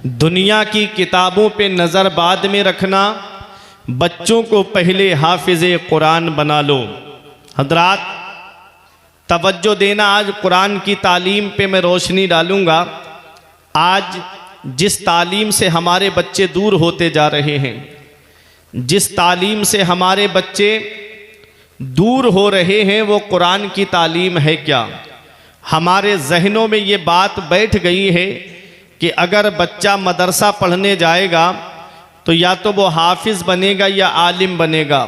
दुनिया की किताबों पे नज़र बाद में रखना, बच्चों को पहले हाफिज़ कुरान बना लो। हजरात तवज्जो देना, आज कुरान की तालीम पे मैं रोशनी डालूँगा। आज जिस तालीम से हमारे बच्चे दूर होते जा रहे हैं, जिस तालीम से हमारे बच्चे दूर हो रहे हैं, वो कुरान की तालीम है क्या? हमारे जहनों में ये बात बैठ गई है कि अगर बच्चा मदरसा पढ़ने जाएगा तो या तो वो हाफिज़ बनेगा या आलिम बनेगा।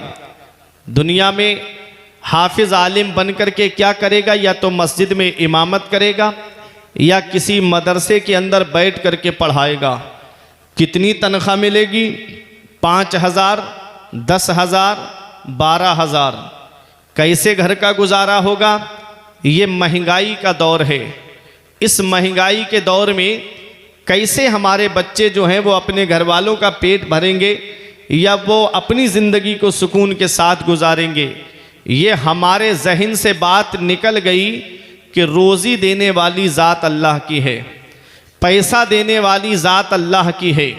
दुनिया में हाफिज़ आलिम बन कर के क्या करेगा? या तो मस्जिद में इमामत करेगा या किसी मदरसे के अंदर बैठ कर के पढ़ाएगा। कितनी तनख्वाह मिलेगी? 5,000, 10,000, 12,000। कैसे घर का गुजारा होगा? ये महंगाई का दौर है। इस महंगाई के दौर में कैसे हमारे बच्चे जो हैं वो अपने घर वालों का पेट भरेंगे या वो अपनी ज़िंदगी को सुकून के साथ गुजारेंगे? ये हमारे जहन से बात निकल गई कि रोज़ी देने वाली ज़ात अल्लाह की है, पैसा देने वाली ज़ात अल्लाह की है,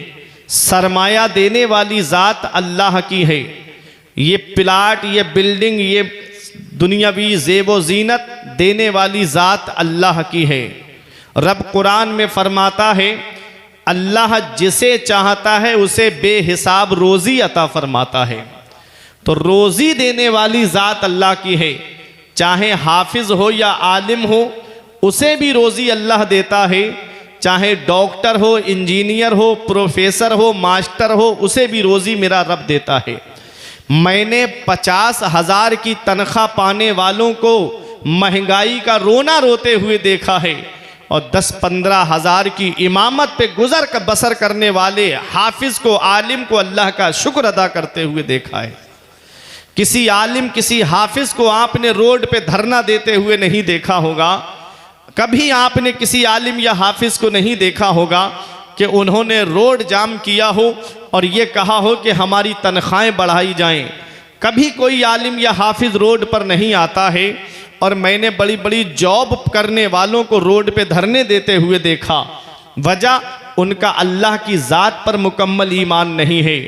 सरमाया देने वाली ज़ात अल्लाह की है। ये प्लाट, ये बिल्डिंग, ये दुनियावी ज़ेबो ज़ीनत देने वाली ज़ात अल्लाह की है। रब कुरान में फरमाता है, अल्लाह जिसे चाहता है उसे बेहिसाब रोज़ी अता फरमाता है। तो रोज़ी देने वाली ज़ात अल्लाह की है। चाहे हाफिज़ हो या आलिम हो, उसे भी रोज़ी अल्लाह देता है। चाहे डॉक्टर हो, इंजीनियर हो, प्रोफेसर हो, मास्टर हो, उसे भी रोज़ी मेरा रब देता है। मैंने 50,000 की तनख्वाह पाने वालों को महंगाई का रोना रोते हुए देखा है और 10-15 हज़ार की इमामत पे गुजर कर बसर करने वाले हाफिज़ को, आलिम को अल्लाह का शुक्र अदा करते हुए देखा है। किसी आलिम, किसी हाफिज़ को आपने रोड पे धरना देते हुए नहीं देखा होगा। कभी आपने किसी आलिम या हाफिज़ को नहीं देखा होगा कि उन्होंने रोड जाम किया हो और ये कहा हो कि हमारी तनख्वाहें बढ़ाई जाएं। कभी कोई आलिम या हाफिज़ रोड पर नहीं आता है और मैंने बड़ी बड़ी जॉब करने वालों को रोड पे धरने देते हुए देखा। वजह उनका अल्लाह की ज़ात पर मुकम्मल ईमान नहीं है।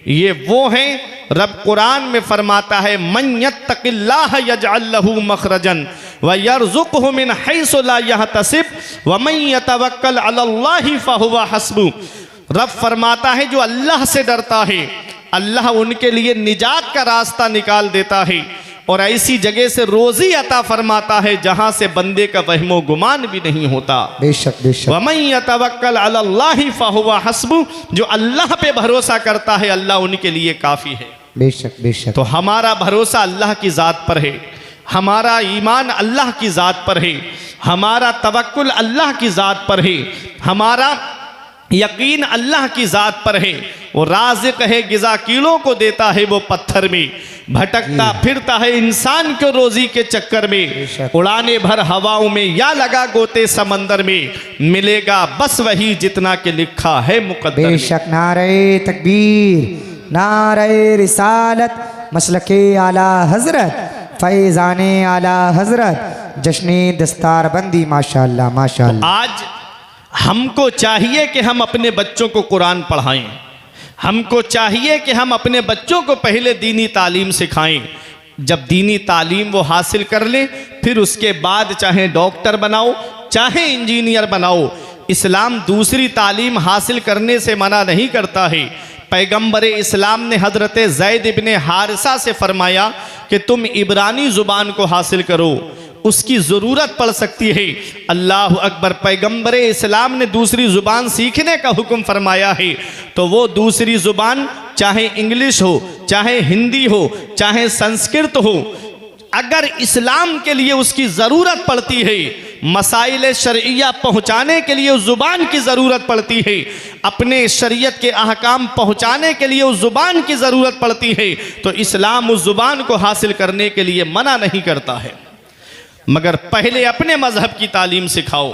ये वो हैं, रब कुरान में फरमाता है, मन यत्तक़िल्लाह यजअल लहू मखरजन व यरज़ुक़हु मिन हैसु ला यहतसिब व मन यतवक्कल अलल्लाहि फहुवा हस्बु। रब फरमाता है, जो अल्लाह से डरता है, अल्लाह उनके लिए निजात का रास्ता निकाल देता है और ऐसी जगह से रोज़ी अता फरमाता है जहाँ से बंदे का वहमो गुमान भी नहीं होता। बेशक बेशक। वमन यतवक्कल अलल्लाहि फहुवा हस्बु, जो अल्लाह पे भरोसा करता है अल्लाह उनके लिए काफ़ी है। बेशक बेशक। तो हमारा भरोसा अल्लाह की ज़ात पर है, हमारा ईमान अल्लाह की ज़ात पर है, हमारा तवक्कुल अल्लाह की ज़ात पर है, हमारा यकीन अल्लाह की ज़ात पर है। वो राज़िक़ है, गिज़ा कीड़ों को देता है, वो पत्थर में भटकता फिरता है इंसान को रोज़ी के चक्कर में। उड़ाने भर हवाओं में या लगा गोते समंदर में, मिलेगा बस वही जितना के लिखा है मुक़द्दर में। बेशक। नारे तकबीर, नारे रिसालत, मसलके आला हज़रत, फैज़ाने आला हज़रत, जश्ने दस्तारबंदी। माशाअल्लाह माशाअल्लाह। आज हमको चाहिए कि हम अपने बच्चों को कुरान पढ़ाएं। हमको चाहिए कि हम अपने बच्चों को पहले दीनी तालीम सिखाएं। जब दीनी तालीम वो हासिल कर लें, फिर उसके बाद चाहे डॉक्टर बनाओ, चाहे इंजीनियर बनाओ। इस्लाम दूसरी तालीम हासिल करने से मना नहीं करता है। पैगंबर इस्लाम ने हज़रत ज़ैद इब्ने हारिसा से फरमाया कि तुम इब्रानी ज़ुबान को हासिल करो, उसकी ज़रूरत पड़ सकती है। अल्लाह अकबर। पैगंबर इस्लाम ने दूसरी ज़ुबान सीखने का हुक्म फरमाया है, तो वो दूसरी ज़ुबान चाहे इंग्लिश हो, चाहे हिंदी हो, चाहे संस्कृत हो, अगर इस्लाम के लिए उसकी ज़रूरत पड़ती है, मसाइल शरइया पहुँचाने के लिए उस ज़ुबान की ज़रूरत पड़ती है, अपने शरीयत के अहकाम पहुँचाने के लिए उस ज़ुबान की ज़रूरत पड़ती है, तो इस्लाम उस ज़ुबान को हासिल करने के लिए मना नहीं करता है। मगर पहले अपने मज़हब की तालीम सिखाओ,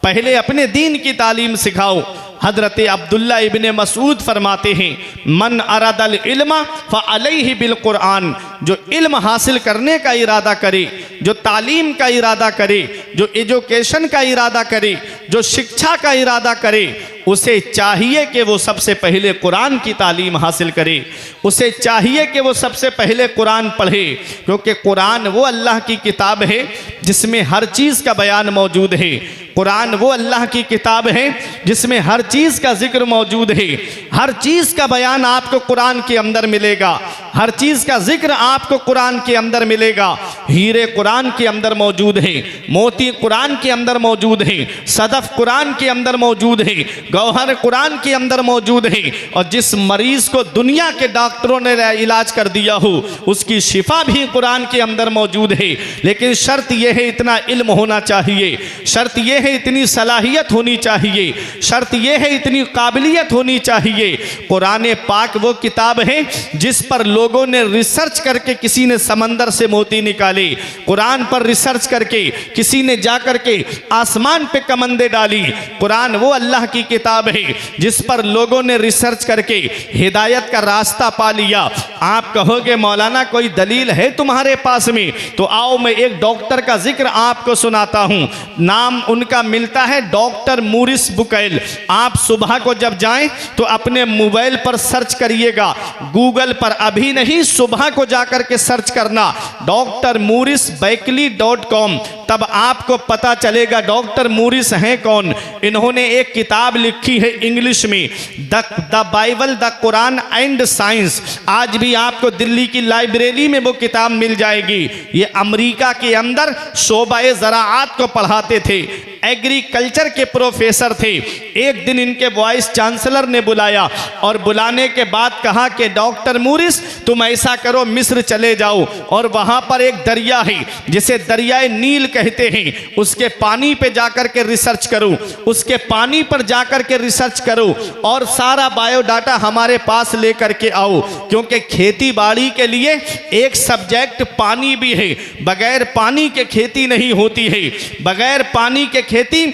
पहले अपने दीन की तालीम सिखाओ। हज़रत अब्दुल्ला इब्ने मसूद फरमाते हैं, मन अरादल इल्म फ़अलैहि बिल कुरान, जो इल्म हासिल करने का इरादा करे, जो तालीम का इरादा करे, जो एजुकेशन का इरादा करे, जो शिक्षा का इरादा करे, उसे चाहिए कि वो सबसे पहले कुरान की तालीम हासिल करे, उसे चाहिए कि वो सबसे पहले कुरान पढ़े, क्योंकि कुरान वो अल्लाह की किताब है जिसमें हर चीज़ का बयान मौजूद है। कुरान वो अल्लाह की किताब है जिसमें हर चीज़ का जिक्र मौजूद है। हर चीज़ का बयान आपको कुरान के अंदर मिलेगा, हर चीज़ का जिक्र आपको कुरान के अंदर मिलेगा। हीरे कुरान के अंदर मौजूद है, मोती कुरान के अंदर मौजूद है, सदफ कुरान के अंदर मौजूद है, गौहर कुरान के अंदर मौजूद है। और जिस मरीज़ को दुनिया के डॉक्टरों ने इलाज कर दिया हो उसकी शिफा भी कुरान के अंदर मौजूद है। लेकिन शर्त यह है इतना इल्म होना चाहिए, शर्त यह है इतनी सलाहियत होनी चाहिए, शर्त यह है इतनी काबिलियत होनी चाहिए। कुरान पाक वो किताब है जिस पर लोगों ने रिसर्च करके किसी ने समंदर से मोती निकाले, कुरान पर रिसर्च करके किसी ने जा करके आसमान पे कमंदे डाली। कुरान वो अल्लाह की किताब है जिस पर लोगों ने रिसर्च करके हिदायत का रास्ता पा लिया। आप कहोगे मौलाना कोई दलील है तुम्हारे पास में, तो आओ मैं एक डॉक्टर का जिक्र आपको सुनाता हूँ। नाम उनका मिलता है डॉक्टर मूरिस बुकैल। आप सुबह को जब जाएं तो अपने मोबाइल पर सर्च करिएगा, गूगल पर अभी नहीं, सुबह को जाकर के सर्च करना drmourisbuckley.com, तब आपको पता चलेगा डॉक्टर मूरिस हैं कौन। इन्होंने एक किताब लिखी है इंग्लिश में, the Bible the Quran and science. आज भी आपको दिल्ली की लाइब्रेरी में वो किताब मिल जाएगी। ये अमेरिका के अंदर शोबाए ज़राअत को पढ़ाते थे, एग्रीकल्चर के प्रोफेसर थे। एक दिन इनके वाइस चांसलर ने बुलाया और बुलाने के बाद कहा कि डॉक्टर मूरिस तुम ऐसा करो, मिस्र चले जाओ और वहाँ पर एक दरिया है जिसे दरियाए नील कहते हैं, उसके पानी पे जाकर के रिसर्च करो, उसके पानी पर जाकर के रिसर्च करो और सारा बायोडाटा हमारे पास लेकर के आओ, क्योंकि खेती बाड़ी के लिए एक सब्जेक्ट पानी भी है। बगैर पानी के खेती नहीं होती है, बगैर पानी के खेती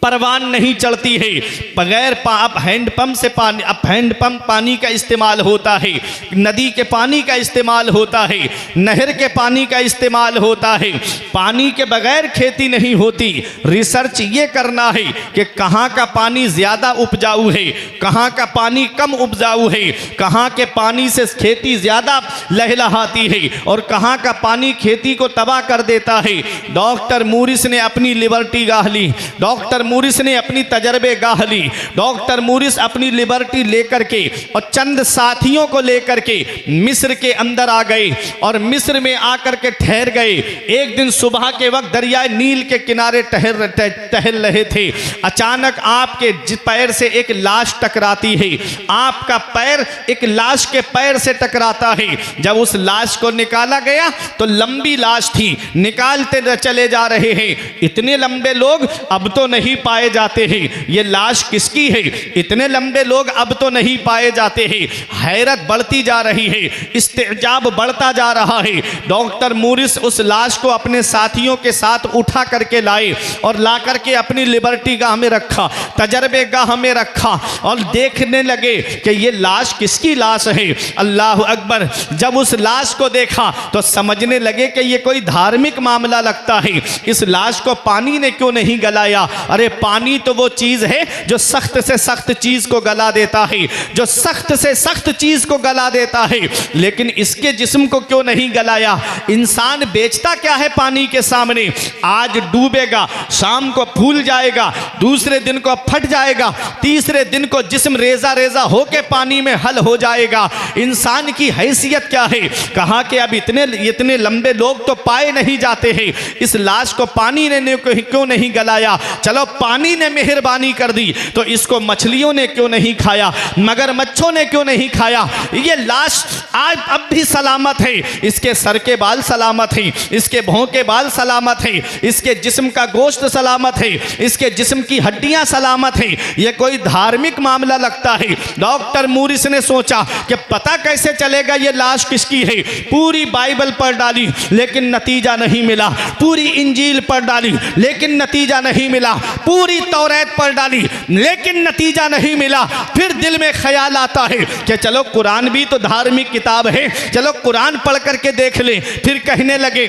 परवान नहीं चढ़ती है। बगैर अब हैंडपंप से पानी, अब हैंडपंप पानी का इस्तेमाल होता है, नदी के पानी का इस्तेमाल होता है, नहर के पानी का इस्तेमाल होता है। पानी के बगैर खेती नहीं होती। रिसर्च ये करना है कि कहाँ का पानी ज़्यादा उपजाऊ है, कहाँ का पानी कम उपजाऊ है, कहाँ के पानी से खेती ज़्यादा लहलहाती है और कहाँ का पानी खेती को तबाह कर देता है। डॉक्टर मूरिस ने अपनी लिबर्टी गाह ली, डॉक्टर मूरिस ने अपनी तजर्बे गाह ली, डॉक्टर मूरिस अपनी लिबर्टी लेकर के और चंद साथियों को लेकर के मिस्र के अंदर आ गए और मिस्र में आकर के ठहर गए। एक दिन सुबह के वक्त दरियाए नील के किनारे टहल रहे थे। अचानक आपके पैर से एक लाश टकराती है, आपका पैर एक लाश के पैर से टकराता है। जब उस लाश को निकाला गया तो लंबी लाश थी, निकालते चले जा रहे हैं। इतने लंबे लोग अब तो नहीं पाए जाते हैं, ये लाश किसकी है? इतने लंबे लोग अब तो नहीं पाए जाते हैं। हैरत बढ़ती जा रही है, इस्तेजाब बढ़ता जा रहा है। डॉक्टर मूरिस उस लाश को अपने साथियों के साथ उठा करके लाए और ला करके अपनी लिबर्टी गाह में रखा, तजर्बे गाह में रखा और देखने लगे कि ये लाश किसकी लाश है। अल्लाह अकबर। जब उस लाश को देखा तो समझने लगे कि ये कोई धार्मिक मामला लगता है। इस लाश को पानी ने क्यों नहीं गलाया? अरे पानी तो वो चीज़ है जो सख्त से सख्त चीज़ को गला देता है, जो सख्त से सख्त चीज़ को गला देता है, लेकिन इसके जिस्म को क्यों नहीं गलाया? इंसान बेचता क्या है पानी के सामने? आज डूबेगा, शाम को फूल जाएगा, दूसरे दिन को फट जाएगा, तीसरे दिन को जिस्म रेजा रेजा होके पानी में हल हो जाएगा। इंसान की हैसियत क्या है? कहा कि अब इतने लंबे लोग तो पाए नहीं जाते हैं, इस लाश को पानी ने क्यों नहीं गलाया? चलो पानी ने मेहरबानी कर दी तो इसको मछलियों ने क्यों नहीं खाया, मगरमच्छों ने क्यों नहीं खाया? ये लाश आज अब भी सलामत है, इसके सर के बाल सलामत हैं, इसके भौं के बाल सलामत हैं, इसके जिस्म का गोश्त सलामत है, इसके जिस्म की हड्डियां सलामत हैं। ये कोई धार्मिक मामला लगता है। डॉक्टर मूरिस ने सोचा कि पता कैसे चलेगा ये लाश किसकी है। पूरी बाइबल पढ़ डाली लेकिन नतीजा नहीं मिला, पूरी इंजील पढ़ डाली लेकिन नतीजा नहीं मिला, पूरी तौरात पढ़ डाली लेकिन नतीजा नहीं मिला। फिर दिल में ख्याल आता है कि चलो कुरान भी तो धार्मिक किताब है, चलो कुरान पढ़ करके देख ले। फिर कहने लगे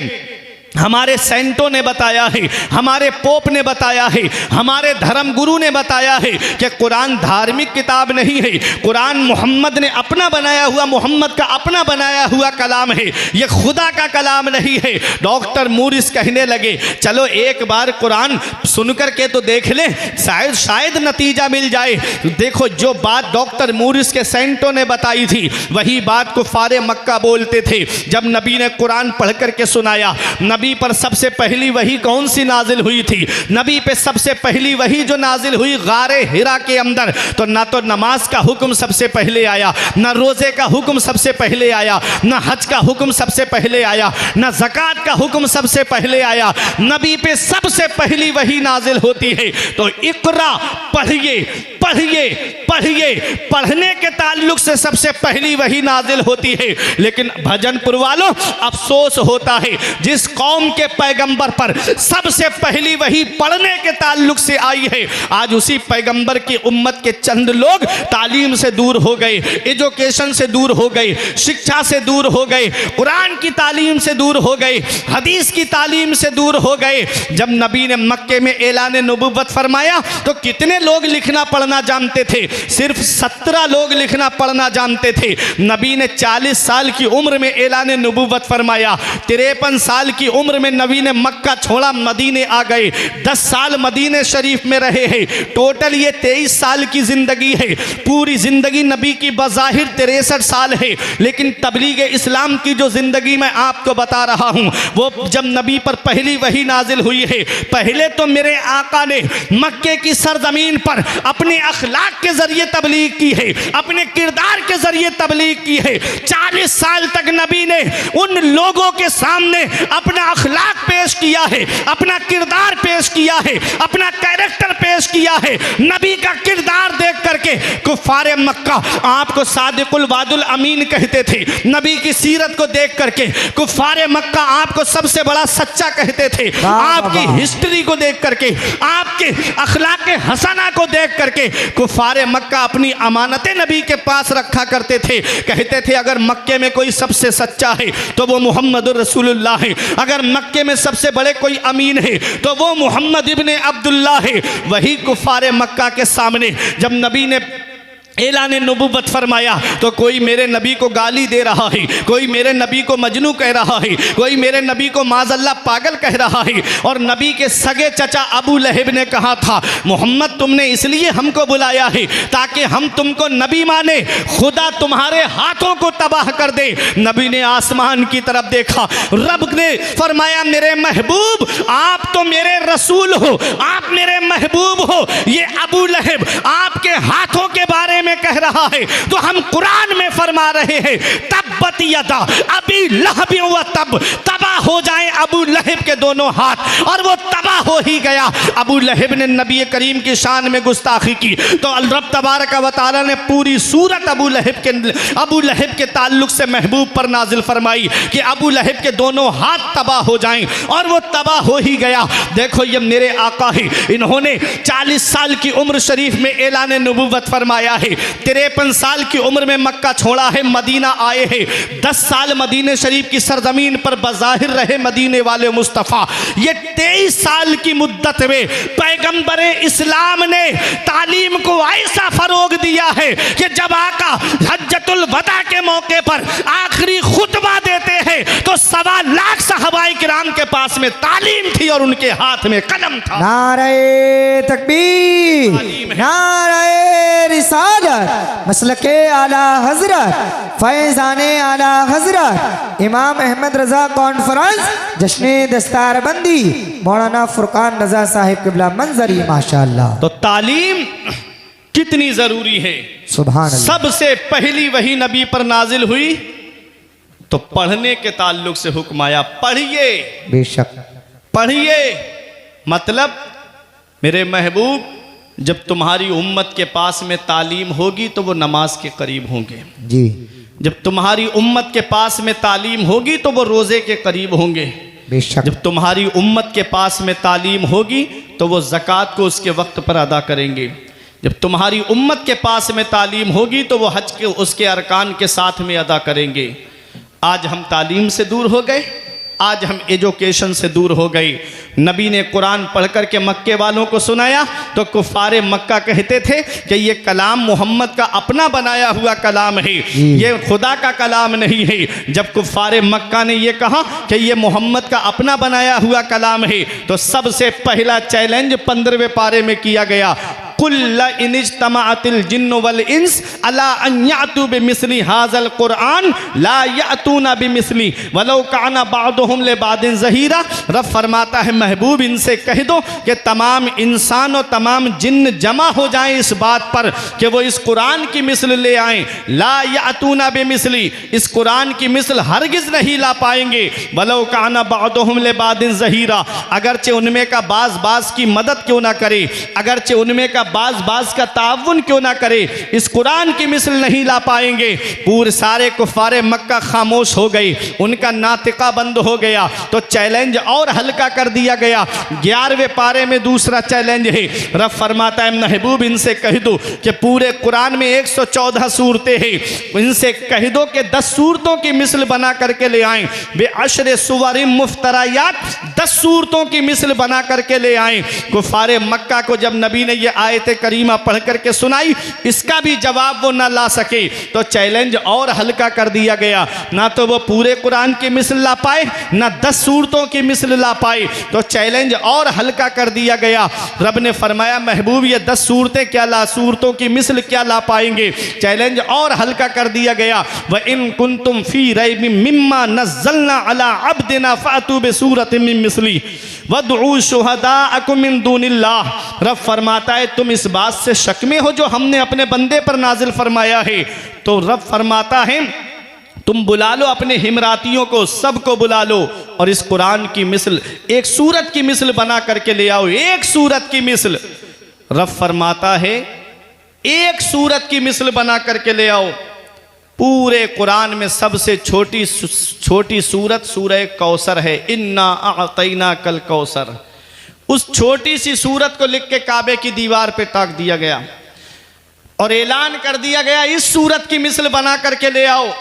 हमारे सेंटों ने बताया है, हमारे पोप ने बताया है, हमारे धर्म गुरु ने बताया है कि कुरान धार्मिक किताब नहीं है। कुरान मोहम्मद ने अपना बनाया हुआ, मोहम्मद का अपना बनाया हुआ कलाम है, ये खुदा का कलाम नहीं है। डॉक्टर मूरिस कहने लगे चलो एक बार कुरान सुन कर के तो देख लें, शायद नतीजा मिल जाए। देखो जो बात डॉक्टर मूरिस के सेंटों ने बताई थी वही बात कुफारे मक्का बोलते थे। जब नबी ने कुरान पढ़ कर के सुनाया, नबी पर सबसे पहली वही कौन सी नाजिल हुई थी? नबी पे सबसे पहली वही जो नाजिल हुई गारे हिरा के अंदर, तो ना तो नमाज का हुक्म सबसे पहले आया, ना रोजे का हुक्म सबसे पहले आया, ना हज का हुक्म सबसे पहले आया, ना ज़कात का हुक्म सबसे पहले आया। नबी पे सबसे पहली वही नाजिल होती है। तो इकरा, पढ़िए पढ़िए पढ़िए, पढ़ने के ताल्लुक से सबसे पहली वही नाजिल होती है। लेकिन भजनपुर वालों, अफसोस होता है जिस कौम के पैगंबर पर सबसे पहली वही पढ़ने के ताल्लुक से आई है, आज उसी पैगंबर की उम्मत के चंद लोग तालीम से दूर हो गए, एजुकेशन से दूर हो गए, शिक्षा से दूर हो गए, कुरान की तालीम से दूर हो गए, हदीस की तालीम से दूर हो गए। जब नबी ने मक्के में ऐलान नबुव्वत फरमाया तो कितने लोग लिखना पढ़ना जानते थे? सिर्फ 17 लोग लिखना पढ़ना जानते थे। नबी ने 40 साल की उम्र में ऐलान नबुव्वत फरमाया, 53 साल की उम्र में नबी ने मक्का छोड़ा, मदीने आ गए, 10 साल मदीने शरीफ में रहे हैं। टोटल ये 23 साल की जिंदगी है। पूरी जिंदगी नबी की बज़ाहिर 63 साल है, लेकिन तबलीग इस्लाम की जो जिंदगी मैं आपको बता रहा हूँ वो जब नबी पर पहली वही नाजिल हुई है, पहले तो मेरे आका ने मक्के की सरजमीन पर अपने अखलाक के जरिए तबलीग की है, अपने किरदार के जरिए तबलीग की है। 40 साल तक नबी ने उन लोगों के सामने अपना अखलाक पेश किया है, अपना किरदार पेश किया है, अपना कैरेक्टर पेश किया है। नबी का किरदार देख करके कुफारे मक्का आपको सादिकुल वादुल अमीन कहते थे। नबी की सीरत को देख करके कुफारे मक्का आपको सबसे बड़ा सच्चा कहते थे। आपकी हिस्ट्री को देख करके, आपके अखलाक हसना को देख करके कुफारे मक्का अपनी अमानतें नबी के पास रखा करते थे। कहते थे अगर मक्के में कोई सबसे सच्चा है तो वो मोहम्मद रसूलुल्लाह है, अगर मक्के में सबसे बड़े कोई अमीन है तो वो मोहम्मद इब्ने अब्दुल्लाह है। वही कुफारे मक्का के सामने जब नबी ने ऐलान नबुव्वत फरमाया तो कोई मेरे नबी को गाली दे रहा है, कोई मेरे नबी को मजनू कह रहा है, कोई मेरे नबी को माज़अल्लाह पागल कह रहा है। और नबी के सगे चचा अबू लहब ने कहा था मोहम्मद तुमने इसलिए हमको बुलाया है ताकि हम तुमको नबी माने, खुदा तुम्हारे हाथों को तबाह कर दे। नबी ने आसमान की तरफ देखा, रब ने फरमाया मेरे महबूब आप तो मेरे रसूल हो, आप मेरे महबूब हो, ये अबू लहब आपके हाथों के बारे में कह रहा है तो हम कुरान में फरमा रहे हैं तब्बत यदा अबी लहब व तब, तबाह हो जाए अबू लहब के दोनों हाथ। और वो तबाह हो ही गया। अबू लहब ने नबी करीम की शान में गुस्ताखी की तो रब तबारक व तआला ने पूरी सूरत अबू लहब के ताल्लुक से महबूब पर नाजिल फरमाई कि अबू लहब के दोनों हाथ तबाह हो जाएं, और वो तबाह हो ही गया। देखो ये मेरे आका है, इन्होंने 40 साल की उम्र शरीफ में ऐलान नबुव्वत फरमाया है, 53 साल की उम्र में मक्का छोड़ा है, मदीना आए हैं, 10 साल मदीने शरीफ की सरजमीन पर बज़ाहिर रहे मदीने वाले मुस्तफ़ा। ये 23 साल की मुद्दत में पैगंबर इस्लाम ने तालीम को ऐसा फरोग दिया है कि जब आका हज्जतुल वदा के मौके पर आखिरी खुतबा देते हैं तो 1.25 लाख सहाबाए किराम के पास में तालीम थी और उनके हाथ में कलम था। नारे तकबीर, नारे रिसालत, मसलके आला हजरत, फैज़ाने आला हजरत, इमाम अहमद रजा कॉन्फ्रेंस, जश्न दस्तार बंदी, मौलाना फुरकान रजा साहिब किबला मंजरी माशाअल्लाह। तो तालीम कितनी जरूरी है। सुभान अल्लाह। सबसे पहली वही नबी पर नाजिल हुई तो पढ़ने के ताल्लुक से हुक्म आया, पढ़िए बेशक पढ़िए। मतलब मेरे महबूब जब तुम्हारी उम्मत के पास में तालीम होगी तो वो नमाज के करीब होंगे जी, जब तुम्हारी उम्मत के पास में तालीम होगी तो वो रोज़े के करीब होंगे, बेशक जब तुम्हारी उम्मत के पास में तालीम होगी तो वो ज़कात को उसके वक्त पर अदा करेंगे, जब तुम्हारी उम्मत के पास में तालीम होगी तो वो हज के उसके अरकान के साथ में अदा करेंगे। आज हम तालीम से दूर हो गए, आज हम एजुकेशन से दूर हो गए। नबी ने कुरान पढ़ कर के मक्के वालों को सुनाया तो कुफारे मक्का कहते थे कि ये कलाम मोहम्मद का अपना बनाया हुआ कलाम है, ये खुदा का कलाम नहीं है। जब कुफारे मक्का ने ये कहा कि ये मोहम्मद का अपना बनाया हुआ कलाम है, तो सबसे पहला चैलेंज 15वें पारे में किया गया, कुल्ला इनिज्तमाअतिल जिन्न वल इंस अला अन यातू बिमिस्ली हाज़ल कुरान ला यातूना बिमिस्ली वलौ काना बादुहुम लिबादिन ज़हीरा। रब फरमाता है महबूब इनसे कह दो कि तमाम इंसान और तमाम जिन्न जमा हो जाएं इस बात पर कि वो इस कुरान की मिसल ले आएं। ला यातूना बिमिस्ली, इस कुरान की मिसल हरगिज़ नहीं ला पाएंगे। वलौ काना बादुहुम लिबादिन ज़हीरा, अगरचे उनमें का बाज़ की मदद क्यों ना करे, अगरचे उनमें का बाज़ का ताउन क्यों ना करे, इस कुरान की मिसल नहीं ला पाएंगे। पूरे सारे कुफारे मक्का खामोश हो गए, उनका नातिका बंद हो गया। तो चैलेंज और हल्का कर दिया गया। 11वें पारे में दूसरा चैलेंज है। रब फरमाता है महबूब इनसे कह दो कि पूरे कुरान में 114 सूरतें हैं, इनसे कह दो कि 10 सूरतों की मिसल बना करके ले आएं। वे अशरे सुवरिम मुफ्तरायात, 10 सूरतों की मिसल बना करके ले आएं। कुफारे मक्का को जब नबी ने यह आयत करीमा पढ़ करके सुनाई, इसका भी जवाब वो ना ला सके, तो चैलेंज और हल्का कर दिया गया। ना तो वो पूरे कुरान की मिसल ला पाए, ना 10 सूरतों की मिसल ला पाए, तो चैलेंज और हल्का कर दिया गया। रब ने फरमाया महबूब ये 10 सूरतें क्या ला, सूरतों की मिसल क्या ला पाएंगे, चैलेंज और हल्का कर दिया गया। व इन कुंतुम फी रैबिम मिम्मा नज़्ज़लना अला अब्दिना फ़अतू बिसूरतिम मिन मिस्ली वदउ शुहदाअकुम मिन दूनिल्लाह। रब फरमाता है तुम इस बात से शक में हो जो हमने अपने बंदे पर नाजिल फरमाया है, तो रब फरमाता है तुम बुला लो अपने हिमरातियों को, सबको बुला लो और इस कुरान की मिसल, एक सूरत की मिसल बना करके ले आओ, एक सूरत की मिसल। रब फरमाता है एक सूरत की मिसल बना करके ले आओ। पूरे कुरान में सबसे छोटी सूरत सूरह कौसर है, इन्ना अअतैना कल कौसर। उस छोटी सी सूरत को लिख के काबे की दीवार पे टाक दिया गया और ऐलान कर दिया गया इस सूरत की मिसल बना करके ले आओ।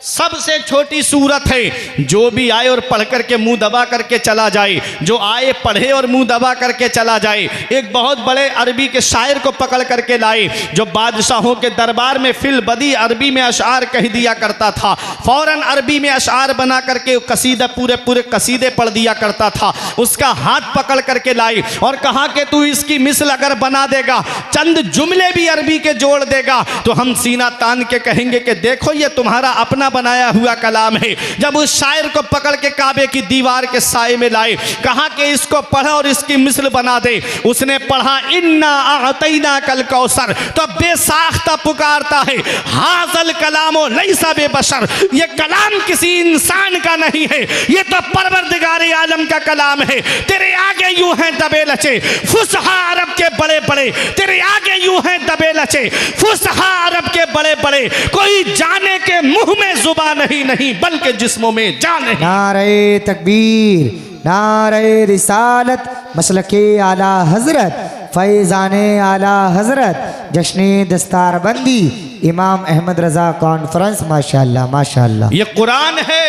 सबसे छोटी सूरत है, जो भी आए और पढ़ करके मुंह दबा करके चला जाए, जो आए पढ़े और मुंह दबा करके चला जाए। एक बहुत बड़े अरबी के शायर को पकड़ करके लाए जो बादशाहों के दरबार में फिल बदी अरबी में अशार कह दिया करता था, फौरन अरबी में अशार बना करके कसीदा पूरे कसीदे पढ़ दिया करता था। उसका हाथ पकड़ करके लाए और कहा कि तू इसकी मिसल अगर बना देगा, चंद जुमले भी अरबी के जोड़ देगा, तो हम सीना तान के कहेंगे कि देखो ये तुम्हारा अपना बनाया हुआ कलाम है। जब उस शायर को पकड़ के काबे की दीवार के साए में लाए, कहा कि इसको पढ़ा और इसकी मिसल बना दे। उसने पढ़ा इन्ना अअतैना कल कौसर, तो बेसाख्ता पुकारता है हाज़ल कलामो लैसा बेबशर, ये कलाम किसी इंसान का नहीं है, ये तो परवरदिगार आलम का कलाम है। तेरे आगे यूं हैं दबे लचे फुसहा अरब के बड़े बड़े, तेरे आगे यूं हैं दबे लचे फुसहा अरब के बड़े बड़े, कोई जाने के मुंह में जुबान नहीं बल्कि जिस्मों में जान है। नारे तकबीर, नारे रिसालत, मसलके आला हजरत, फैज़ाने आला हजरत, जश्ने दस्तारबंदी, इमाम अहमद रजा कॉन्फ्रेंस। माशाअल्लाह माशाअल्लाह। ये कुरान है,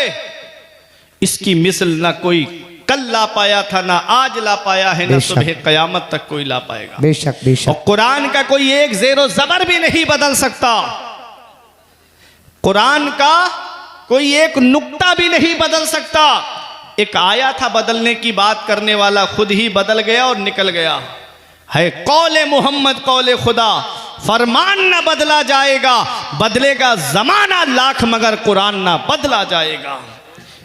इसकी मिसल ना कोई कल ला पाया था, ना आज ला पाया है, ना सुबह कयामत तक कोई ला पाएगा। बेशक बेशक। और कुरान का कोई एक ज़ेरो ज़बर भी नहीं बदल सकता, कुरान का कोई एक नुक्ता भी नहीं बदल सकता। एक आया था बदलने की बात करने वाला, खुद ही बदल गया और निकल गया है। कौले मोहम्मद कौले खुदा, फरमान ना बदला जाएगा, बदलेगा जमाना लाख मगर कुरान ना बदला जाएगा।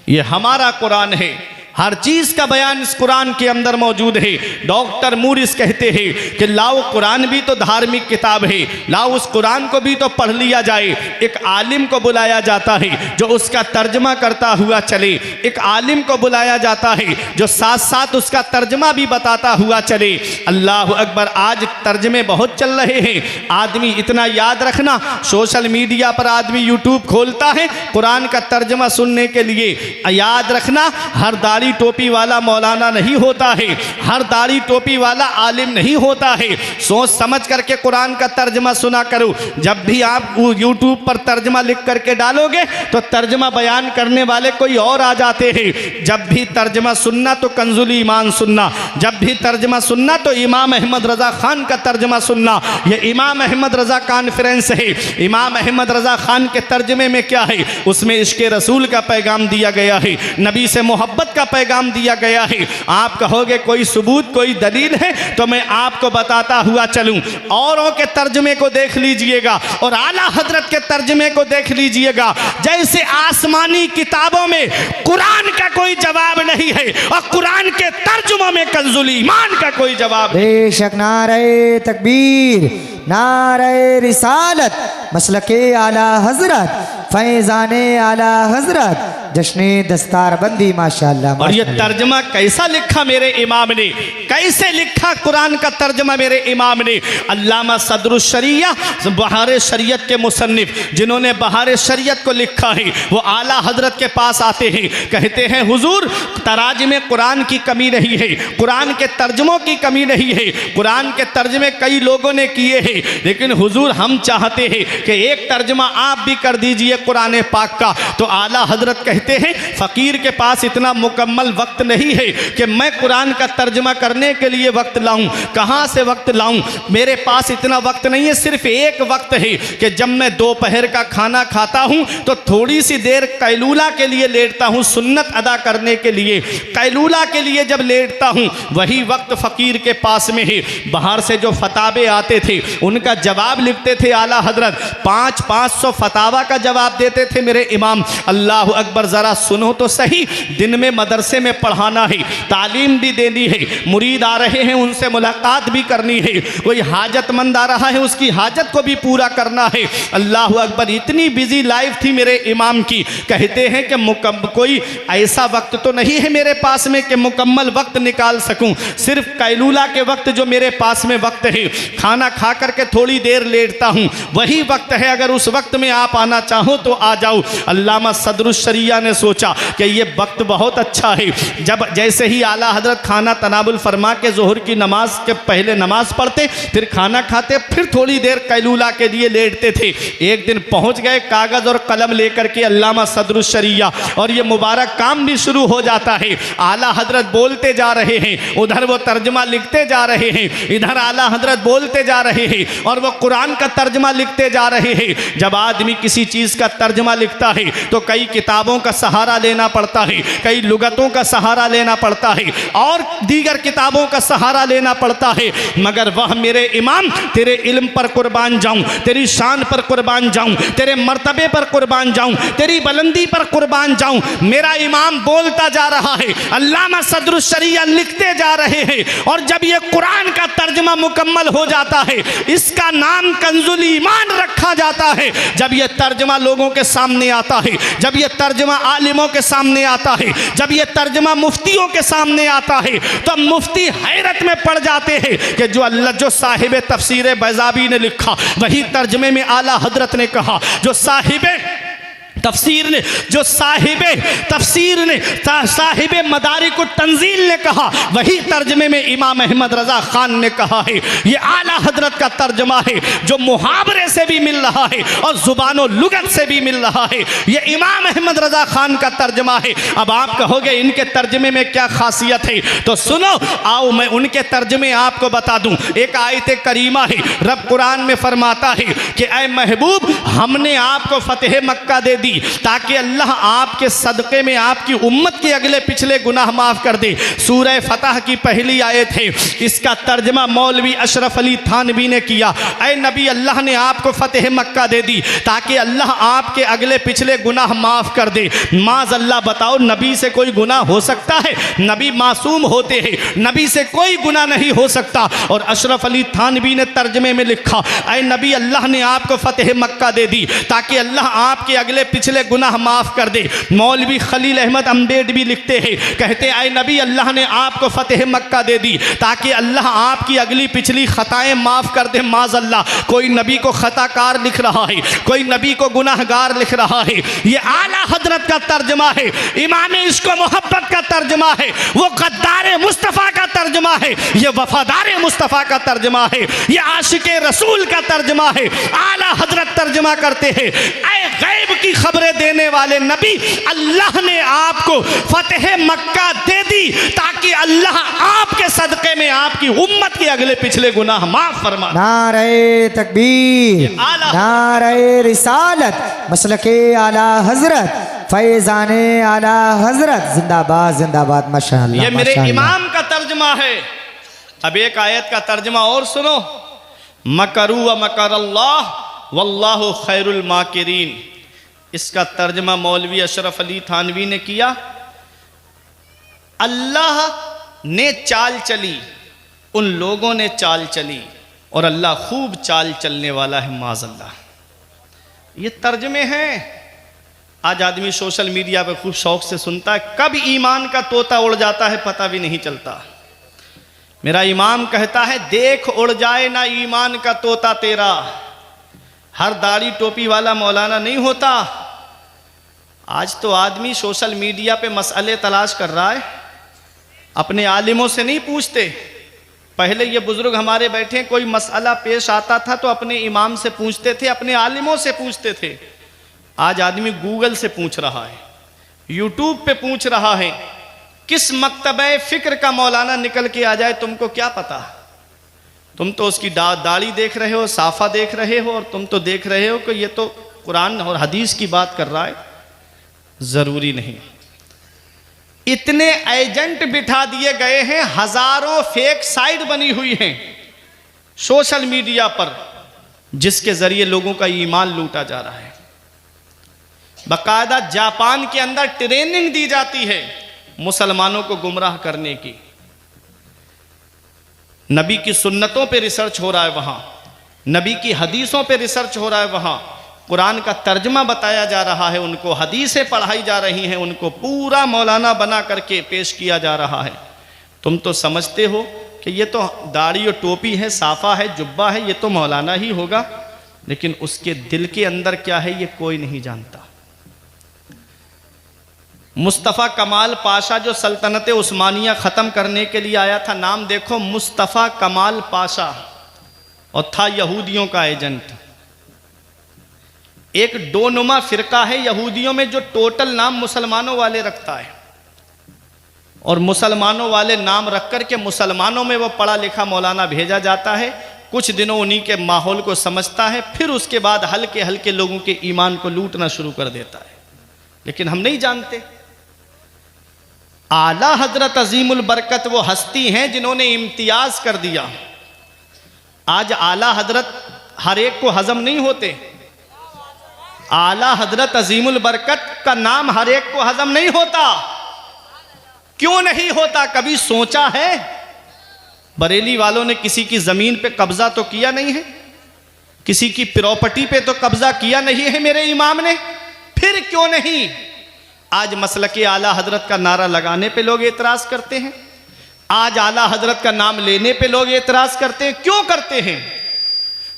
ये हमारा कुरान है, हर चीज़ का बयान इस कुरान के अंदर मौजूद है। डॉक्टर मूरिस कहते हैं कि लाओ कुरान भी तो धार्मिक किताब है, लाओ उस कुरान को भी तो पढ़ लिया जाए। एक आलिम को बुलाया जाता है जो उसका तर्जमा करता हुआ चले, एक आलिम को बुलाया जाता है जो साथ साथ उसका तर्जमा भी बताता हुआ चले। अल्लाह अकबर। आज तर्जमे बहुत चल रहे हैं, आदमी इतना याद रखना, सोशल मीडिया पर आदमी यूट्यूब खोलता है कुरान का तर्जमा सुनने के लिए। याद रखना हर दाढ़ी दाढ़ी टोपी वाला मौलाना नहीं होता है, हर दाढ़ी टोपी वाला आलिम नहीं होता है। सोच समझ करके कुरान का तर्जमा सुना करो। जब भी आप यूट्यूब पर तर्जमा लिख करके डालोगे तो तर्जमा बयान करने वाले कोई और आ जाते हैं। जब भी तर्जमा सुनना तो कंजुल ईमान सुनना, जब भी तर्जमा सुनना तो इमाम अहमद रज़ा खान का तर्जमा सुनना। ये इमाम अहमद रज़ा कॉन्फ्रेंस है। इमाम अहमद रज़ा खान के तर्जमे में क्या है? उसमें इश्क़ रसूल का पैगाम दिया गया है, नबी से मोहब्बत का पैगाम दिया गया है। आप कहोगे कोई सबूत, कोई दलील है, तो मैं आपको बताता हुआ चलूं। औरों के तर्जमे को देख लीजिएगा और आला हजरत के तर्जमे को देख लीजिएगा। जैसे आसमानी किताबों में कुरान का कोई जवाब नहीं है और कुरान के तर्जुमों में कंजुल ईमान का कोई जवाब नहीं। बेशक नारे तकबीर, नारे रिसालत, मसलके आला हजरत, फैज़ाने आला हजरत, जश्ने दस्तार बंदी माशाअल्लाह। और ये तर्जमा कैसा लिखा मेरे इमाम ने, कैसे लिखा कुरान का तर्जमा मेरे इमाम ने। अल्लामा सदरुश शरिया, बहार शरीयत के मुसन्निफ, जिन्होंने बहार शरीयत को लिखा है, वो आला हजरत के पास आते हैं, कहते हैं हुजूर तराज में कुरान की कमी नहीं है, कुरान के तर्जमों की कमी नहीं है। कुरान के तर्जमे कई लोगों ने किए हैं, लेकिन हुजूर हम चाहते हैं कि एक तर्जमा आप भी कर दीजिए कुरान पाक का। तो आला हजरत कहते हैं फ़कीर के पास इतना मुकम्मल वक्त नहीं है कि मैं कुरान का तर्जमा करने के लिए वक्त लाऊं। कहाँ से वक्त लाऊं? मेरे पास इतना वक्त नहीं है। सिर्फ एक वक्त है कि जब मैं दोपहर का खाना खाता हूं तो थोड़ी सी देर कैलूला के लिए लेटता हूं, सुन्नत अदा करने के लिए। कैलूला के लिए जब लेटता हूं वही वक्त फ़कीर के पास में है। बाहर से जो फतावे आते थे उनका जवाब लिखते थे आला हजरत, 500 फतावा का जवाब देते थे मेरे इमाम। अल्लाह अकबर, ज़रा सुनो तो सही। दिन में मदरसे में पढ़ाना है, तालीम भी देनी है, मुरीद आ रहे हैं उनसे मुलाकात भी करनी है, कोई हाजतमंद आ रहा है उसकी हाजत को भी पूरा करना है। अल्लाह अकबर, इतनी बिजी लाइफ थी मेरे इमाम की। कहते हैं कि कोई ऐसा वक्त तो नहीं है मेरे पास में कि मुकम्मल वक्त निकाल सकूं। सिर्फ कैलूला के वक्त जो मेरे पास में वक्त है, खाना खा करके थोड़ी देर लेटता हूं, वही वक्त है। अगर उस वक्त में आप आना चाहो तो आ जाओ। अल्लामा सदरुश शरिया ने सोचा कि ये वक्त बहुत अच्छा है। जब जैसे ही आला हजरत खाना तनाबुल फरमा के ज़ोहर की नमाज के पहले नमाज पढ़ते, फिर खाना खाते, फिर थोड़ी देर कैलूला के लिए लेटते थे। एक दिन पहुंच गए कागज़ और कलम लेकर के अल्लामा सदरुश शरिया, और ये मुबारक काम भी शुरू हो जाता है। आला हजरत बोलते जा रहे हैं, उधर वो तर्जमा लिखते जा रहे हैं, इधर आला हजरत बोलते जा रहे हैं और वो कुरान का तर्जमा लिखते जा रहे हैं। जब आदमी किसी चीज़ का तर्जमा लिखता है तो कई किताबों का सहारा लेना पड़ता है, कई लुगतों का सहारा लेना पड़ता है और दीगर किताबों का सहारा लेना पड़ता है। मगर वह मेरे इमाम, तेरे इल्म पर कुर्बान जाऊं, तेरी शान पर कुर्बान जाऊं, तेरे मर्तबे पर कुर्बान जाऊं, तेरी बुलंदी पर कुर्बान जाऊं। मेरा इमाम बोलता जा रहा है, अल्लामा सदरुश शरिया लिखते जा रहे हैं, और जब ये कुरान का तर्जमा मुकम्मल हो जाता है, इसका नाम कंजुल ईमान रखा जाता है। जब यह तर्जमा लोगों के सामने आता है, जब यह तर्जमा आलिमों के सामने आता है, जब यह तर्जमा मुफ्तियों के सामने आता है, तो मुफ्ती हैरत में पड़ जाते हैं कि जो साहिब तफसीर बैज़ावी ने लिखा वही तर्जमे में आला हजरत ने कहा, जो साहिब तफसीर ने, जो साहिब तफसीर ने, साहिब मदारिक तंजील ने कहा, वही तर्जमे में इमाम अहमद रज़ा खान ने कहा है। ये आला हजरत का तर्जमा है जो मुहावरे से भी मिल रहा है और ज़ुबानो लुगत से भी मिल रहा है। ये इमाम अहमद रज़ा खान का तर्जमा है। अब आप कहोगे इनके तर्जमे में क्या खासियत है, तो सुनो, आओ मैं उनके तर्जमे आपको बता दूं। एक आयत करीमा है, रब कुरान में फरमाता है कि ऐ महबूब, हमने आपको फतेह मक्का दे दी ताकि अल्लाह आपके सदक़े में आपकी उम्मत के अगले पिछले गुनाह माफ़ कर दे। सूरह फतह की पहली आयत है। इसका तर्जमा मौलवी अशरफ अली थानवी ने किया, ऐ नबी, अल्लाह ने आपको फतेह मक्का दे दी ताकि अल्लाह आपके अगले पिछले गुनाह माफ़ कर दे। माज़ अल्लाह, बताओ नबी से कोई गुनाह हो सकता है? नबी मासूम होते हैं, नबी से कोई गुनाह नहीं हो सकता। और अशरफ अली थानवी ने तर्जमे में लिखा, ऐ नबी, अल्लाह ने आपको फतेह मक्का दे दी ताकि अल्लाह आपके अगले पिछले गुनाह माफ़ कर दे। मौलवी खलील अहमद अम्बेड भी लिखते हैं, कहते आए नबी अल्लाह ने आपको फ़तेह मक्का दे दी ताकि अल्लाह आपकी अगली पिछली ख़ताएँ माफ़ कर दे। माज़अल्लाह, कोई नबी को ख़ताकार लिख रहा है, कोई नबी को गुनाहगार लिख रहा है। ये आला हजरत का तर्जमा है, इमाम इश्क़ मोहब्बत का तर्जमा है, वो गद्दार मुस्तफ़ा का तर्जमा है, ये वफादार मुस्तफ़ा का तर्जमा है, ये आशिक़ रसूल का तर्जमा है। आला हजरत तर्जमा करते हैं, ऐ गैब की खबरें देने वाले नबी, अल्लाह ने आपको फतेह मक्का दे दी ताकि अल्लाह आपके सदक़े में आपकी उम्मत के अगले पिछले गुनाह माफ़ फरमा। नारे तकबीर, नारे रिसालत, मसलके आला हजरत, फैज़ाने आला हजरत, जिंदाबाद जिंदाबाद, माशाअल्लाह। ये मेरे इमाम का तर्जमा है। अब एक आयत का तर्जमा और सुनो, मकरू व मकर अल्लाह वल्लाहु खैरुल माकिरीन। इसका तर्जमा मौलवी अशरफ अली थानवी ने किया, अल्लाह ने चाल चली, उन लोगों ने चाल चली और अल्लाह खूब चाल चलने वाला है। माज़अल्लाह, ये तर्जमे हैं। आज आदमी सोशल मीडिया पर खूब शौक से सुनता है, कब ईमान का तोता उड़ जाता है पता भी नहीं चलता। मेरा इमाम कहता है, देख उड़ जाए ना ईमान का तोता तेरा। हर दाढ़ी टोपी वाला मौलाना नहीं होता। आज तो आदमी सोशल मीडिया पे मसले तलाश कर रहा है, अपने आलिमों से नहीं पूछते। पहले ये बुजुर्ग हमारे बैठे, कोई मसला पेश आता था तो अपने इमाम से पूछते थे, अपने आलिमों से पूछते थे। आज आदमी गूगल से पूछ रहा है, यूट्यूब पे पूछ रहा है। किस मकतबे फ़िक्र का मौलाना निकल के आ जाए तुमको क्या पता। तुम तो उसकी दाढ़ी देख रहे हो, साफ़ा देख रहे हो, और तुम तो देख रहे हो कि ये तो कुरान और हदीस की बात कर रहा है। ज़रूरी नहीं। इतने एजेंट बिठा दिए गए हैं, हज़ारों फेक साइट बनी हुई हैं सोशल मीडिया पर, जिसके ज़रिए लोगों का ईमान लूटा जा रहा है। बाकायदा जापान के अंदर ट्रेनिंग दी जाती है मुसलमानों को गुमराह करने की। नबी की सुन्नतों पे रिसर्च हो रहा है वहाँ, नबी की हदीसों पे रिसर्च हो रहा है वहाँ, कुरान का तर्जमा बताया जा रहा है उनको, हदीसें पढ़ाई जा रही हैं उनको, पूरा मौलाना बना करके पेश किया जा रहा है। तुम तो समझते हो कि ये तो दाढ़ी और टोपी है, साफ़ा है, जुब्बा है, ये तो मौलाना ही होगा, लेकिन उसके दिल के अंदर क्या है ये कोई नहीं जानता। मुस्तफ़ा कमाल पाशा जो सल्तनत उस्मानिया ख़त्म करने के लिए आया था, नाम देखो, मुस्तफ़ा कमाल पाशा, और था यहूदियों का एजेंट। एक दोनुमा फ़िरका है यहूदियों में जो टोटल नाम मुसलमानों वाले रखता है, और मुसलमानों वाले नाम रख कर के मुसलमानों में वो पढ़ा लिखा मौलाना भेजा जाता है। कुछ दिनों उन्हीं के माहौल को समझता है, फिर उसके बाद हल्के हल्के लोगों के ईमान को लूटना शुरू कर देता है। लेकिन हम नहीं जानते। आला हजरत अजीमुल बरकत वो हस्ती हैं जिन्होंने इम्तियाज़ कर दिया। आज आला हजरत हर एक को हजम नहीं होते। आला हजरत अजीमुल बरकत का नाम हर एक को हजम नहीं होता। क्यों नहीं होता, कभी सोचा है? बरेली वालों ने किसी की ज़मीन पे कब्ज़ा तो किया नहीं है, किसी की प्रॉपर्टी पे तो कब्ज़ा किया नहीं है मेरे इमाम ने, फिर क्यों नहीं? आज मसलके आला हजरत का नारा लगाने पे लोग एतराज़ करते हैं, आज आला हजरत का नाम लेने पे लोग एतराज़ करते हैं। क्यों करते हैं?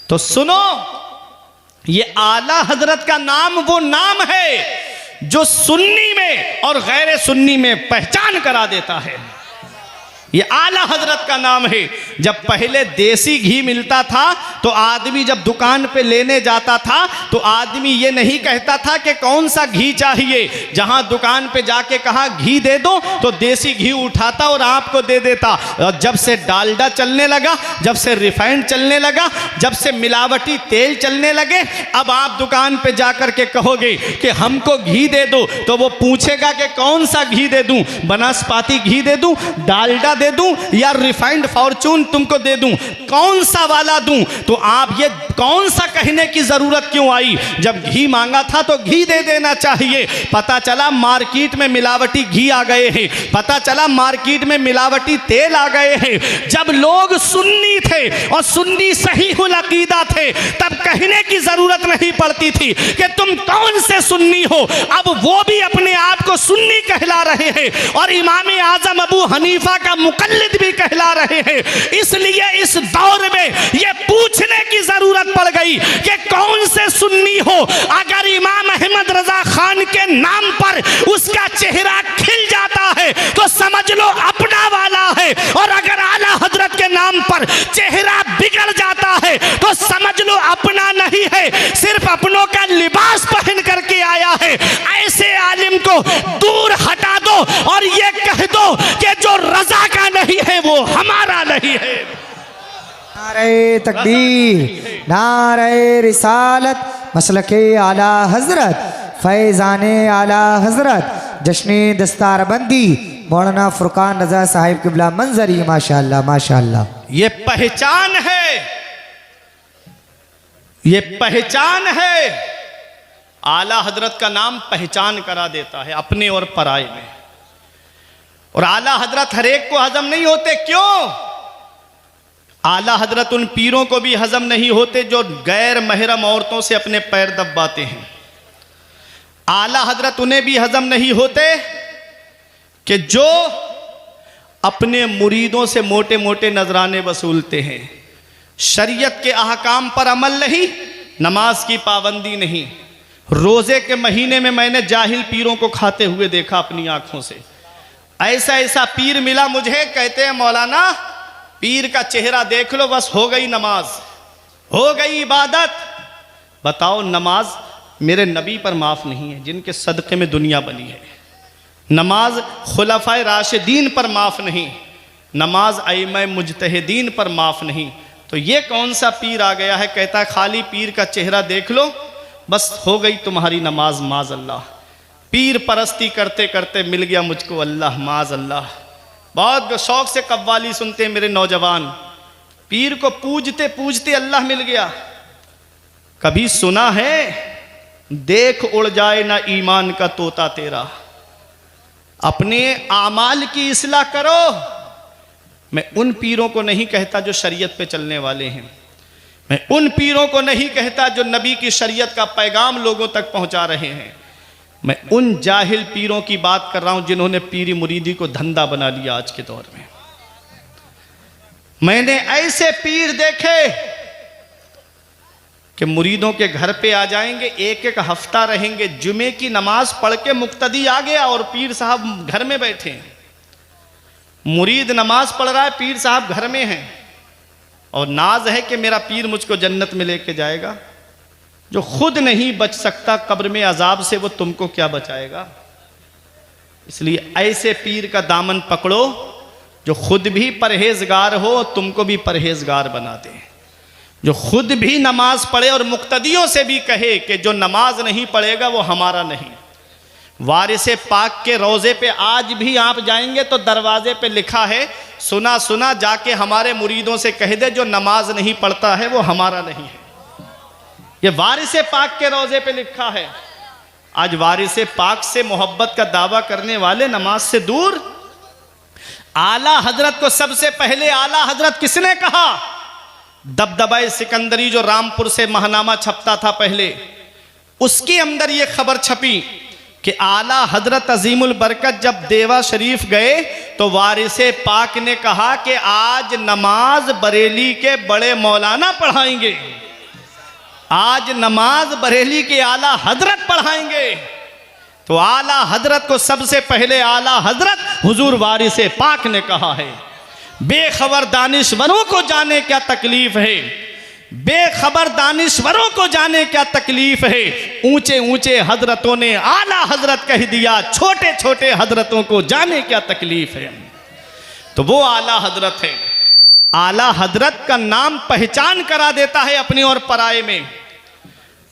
तो सुनो, ये आला हजरत का नाम वो नाम है जो सुन्नी में और गैर सुन्नी में पहचान करा देता है। ये आला हजरत का नाम है। जब पहले देसी घी मिलता था तो आदमी जब दुकान पे लेने जाता था तो आदमी ये नहीं कहता था कि कौन सा घी चाहिए। जहां दुकान पे जाके कहा घी दे दो तो देसी घी उठाता और आपको दे देता। और जब से डालडा चलने लगा, जब से रिफाइंड चलने लगा, जब से मिलावटी तेल चलने लगे, अब आप दुकान पे जाकर के कहोगे कि हमको घी दे दो तो वो पूछेगा कि कौन सा घी दे दूं, बनास्पाती घी दे दूं, डालडा दे दूं या रिफाइंड फॉर्चून तुमको दे दूं, कौन सा वाला दूं? तो आप ये कौन सा कहने की जरूरत क्यों आई? जब घी मांगा था तो घी दे देना चाहिए। पता चला मार्केट में मिलावटी घी आ गए हैं, पता चला मार्केट में मिलावटी तेल आ गए हैं। जब लोग सुन्नी थे और सुन्नी सहीहुल अकीदा थे, तब कहने की जरूरत नहीं पड़ती थी कि तुम कौन से सुन्नी हो। अब वो भी अपने आप को सुन्नी कहला रहे हैं और इमाम आजम अबू हनीफा का मुकल्लिद भी कहला रहे हैं। इसलिए इस दौर में ये पूछने की जरूरत पड़ गई कि कौन से सुन्नी हो। अगर इमाम अहमद रजा खान के नाम पर उसका चेहरा खिल जाता है तो समझ लो अपना वाला है, और अगर आला हजरत के नाम पर चेहरा बिगड़ जाता है तो समझ लो अपना नहीं है, सिर्फ अपनों का लिबास पहन करके आया है। ऐसे आलिम को दूर हटा दो और ये कह दो कि जो रजा का नहीं है वो हमारा नहीं है। नारे तकबीर, नारे रिसालत, मसलके आला हजरत, फैजाने आला हजरत, जश्न दस्तारबंदी मौलाना फुरकान रजा साहिब किबला मंजरी। माशाअल्लाह माशाअल्लाह। ये पहचान है, ये पहचान है। आला हजरत का नाम पहचान करा देता है अपने और पराये में। और आला हजरत हर एक को हजम नहीं होते। क्यों? आला हजरत उन पीरों को भी हजम नहीं होते जो गैर महरम औरतों से अपने पैर दबाते हैं। आला हजरत उन्हें भी हजम नहीं होते कि जो अपने मुरीदों से मोटे मोटे नजराने वसूलते हैं, शरीयत के अहकाम पर अमल नहीं, नमाज की पाबंदी नहीं। रोजे के महीने में मैंने जाहिल पीरों को खाते हुए देखा अपनी आंखों से। ऐसा ऐसा पीर मिला मुझे, कहते हैं मौलाना पीर का चेहरा देख लो बस हो गई नमाज, हो गई इबादत। बताओ नमाज मेरे नबी पर माफ नहीं है जिनके सदक़े में दुनिया बनी है। नमाज खुलफाए राशिदीन पर माफ नहीं, नमाज अइम्मा मुजतहिदीन पर माफ नहीं। तो ये कौन सा पीर आ गया है, कहता खाली पीर का चेहरा देख लो बस हो गई तुम्हारी नमाज। माज अल्लाह, पीर परस्ती करते करते मिल गया मुझको अल्लाह। माज अल्लाह। बहुत शौक से कव्वाली सुनते हैं मेरे नौजवान, पीर को पूजते पूजते अल्लाह मिल गया। कभी सुना है देख उड़ जाए ना ईमान का तोता तेरा। अपने आमाल की इस्लाह करो। मैं उन पीरों को नहीं कहता जो शरीयत पे चलने वाले हैं, मैं उन पीरों को नहीं कहता जो नबी की शरीयत का पैगाम लोगों तक पहुंचा रहे हैं। मैं उन जाहिल पीरों की बात कर रहा हूं जिन्होंने पीरी मुरीदी को धंधा बना लिया आज के दौर में। मैंने ऐसे पीर देखे कि मुरीदों के घर पे आ जाएंगे, एक एक हफ्ता रहेंगे, जुमे की नमाज पढ़ के मुक्तदी आ गया और पीर साहब घर में बैठे हैं। मुरीद नमाज पढ़ रहा है, पीर साहब घर में हैं और नाज है कि मेरा पीर मुझको जन्नत में लेके जाएगा। जो खुद नहीं बच सकता कब्र में अजाब से, वो तुमको क्या बचाएगा। इसलिए ऐसे पीर का दामन पकड़ो जो खुद भी परहेजगार हो, तुमको भी परहेजगार बना दे। जो खुद भी नमाज पढ़े और मुक्तदियों से भी कहे कि जो नमाज नहीं पढ़ेगा वो हमारा नहीं। वारिसे पाक के रोज़े पे आज भी आप जाएंगे तो दरवाजे पे लिखा है, सुना सुना जाके हमारे मुरीदों से कह दे जो नमाज नहीं पढ़ता है वो हमारा नहीं है। ये वारिसे पाक के रोज़े पे लिखा है। आज वारिसे पाक से मोहब्बत का दावा करने वाले नमाज से दूर। आला हजरत को सबसे पहले आला हजरत किसने कहा? दबदबाए सिकंदरी जो रामपुर से महनामा छपता था पहले, उसके अंदर ये खबर छपी कि आला हजरत अजीमुल बरकत जब देवा शरीफ गए तो वारिसे पाक ने कहा कि आज नमाज बरेली के बड़े मौलाना पढ़ाएंगे, आज नमाज बरेली के आला हजरत पढ़ाएंगे। तो आला हजरत को सबसे पहले आला हजरत हुजूर वारिसे पाक ने कहा है। बेखबर दानिश्वरों को जाने क्या तकलीफ है, बेखबर दानिश्वरों को जाने क्या तकलीफ है। ऊंचे ऊंचे हजरतों ने आला हजरत कह दिया, छोटे छोटे हजरतों को जाने क्या तकलीफ है। तो वो आला हजरत है। आला हजरत का नाम पहचान करा देता है अपने और पराये में।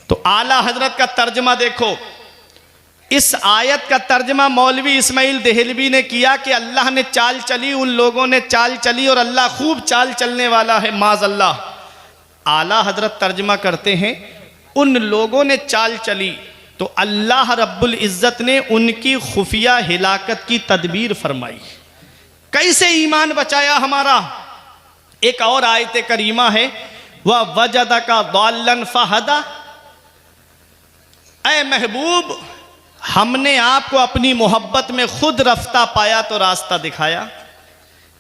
तो आला हजरत का तर्जमा देखो, इस आयत का तर्जमा मौलवी इस्माइल देहलवी ने किया कि अल्लाह ने चाल चली, उन लोगों ने चाल चली और अल्लाह खूब चाल चलने वाला है, माज अल्लाह। आला हजरत तर्जमा करते हैं उन लोगों ने चाल चली तो अल्लाह रब्बुल इज़्ज़त ने उनकी खुफिया हिलाकत की तदबीर फरमाई। कैसे ईमान बचाया हमारा। एक और आयत करीमा है, वह वजदा का दाल्लन फहदा। ऐ महबूब, हमने आपको अपनी मोहब्बत में खुद रफ्ता पाया तो रास्ता दिखाया।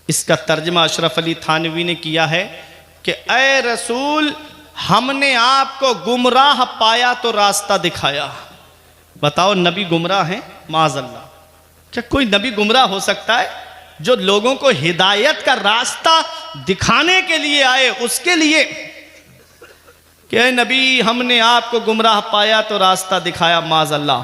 इसका तर्जमा अशरफ अली थानवी ने किया है कि ऐ रसूल, हमने आपको गुमराह पाया तो रास्ता दिखाया। बताओ, नबी गुमराह हैं? माज़अल्लाह। क्या कोई नबी गुमराह हो सकता है? जो लोगों को हिदायत का रास्ता दिखाने के लिए आए, उसके लिए कि नबी हमने आपको गुमराह पाया तो रास्ता दिखाया, माज़अल्लाह।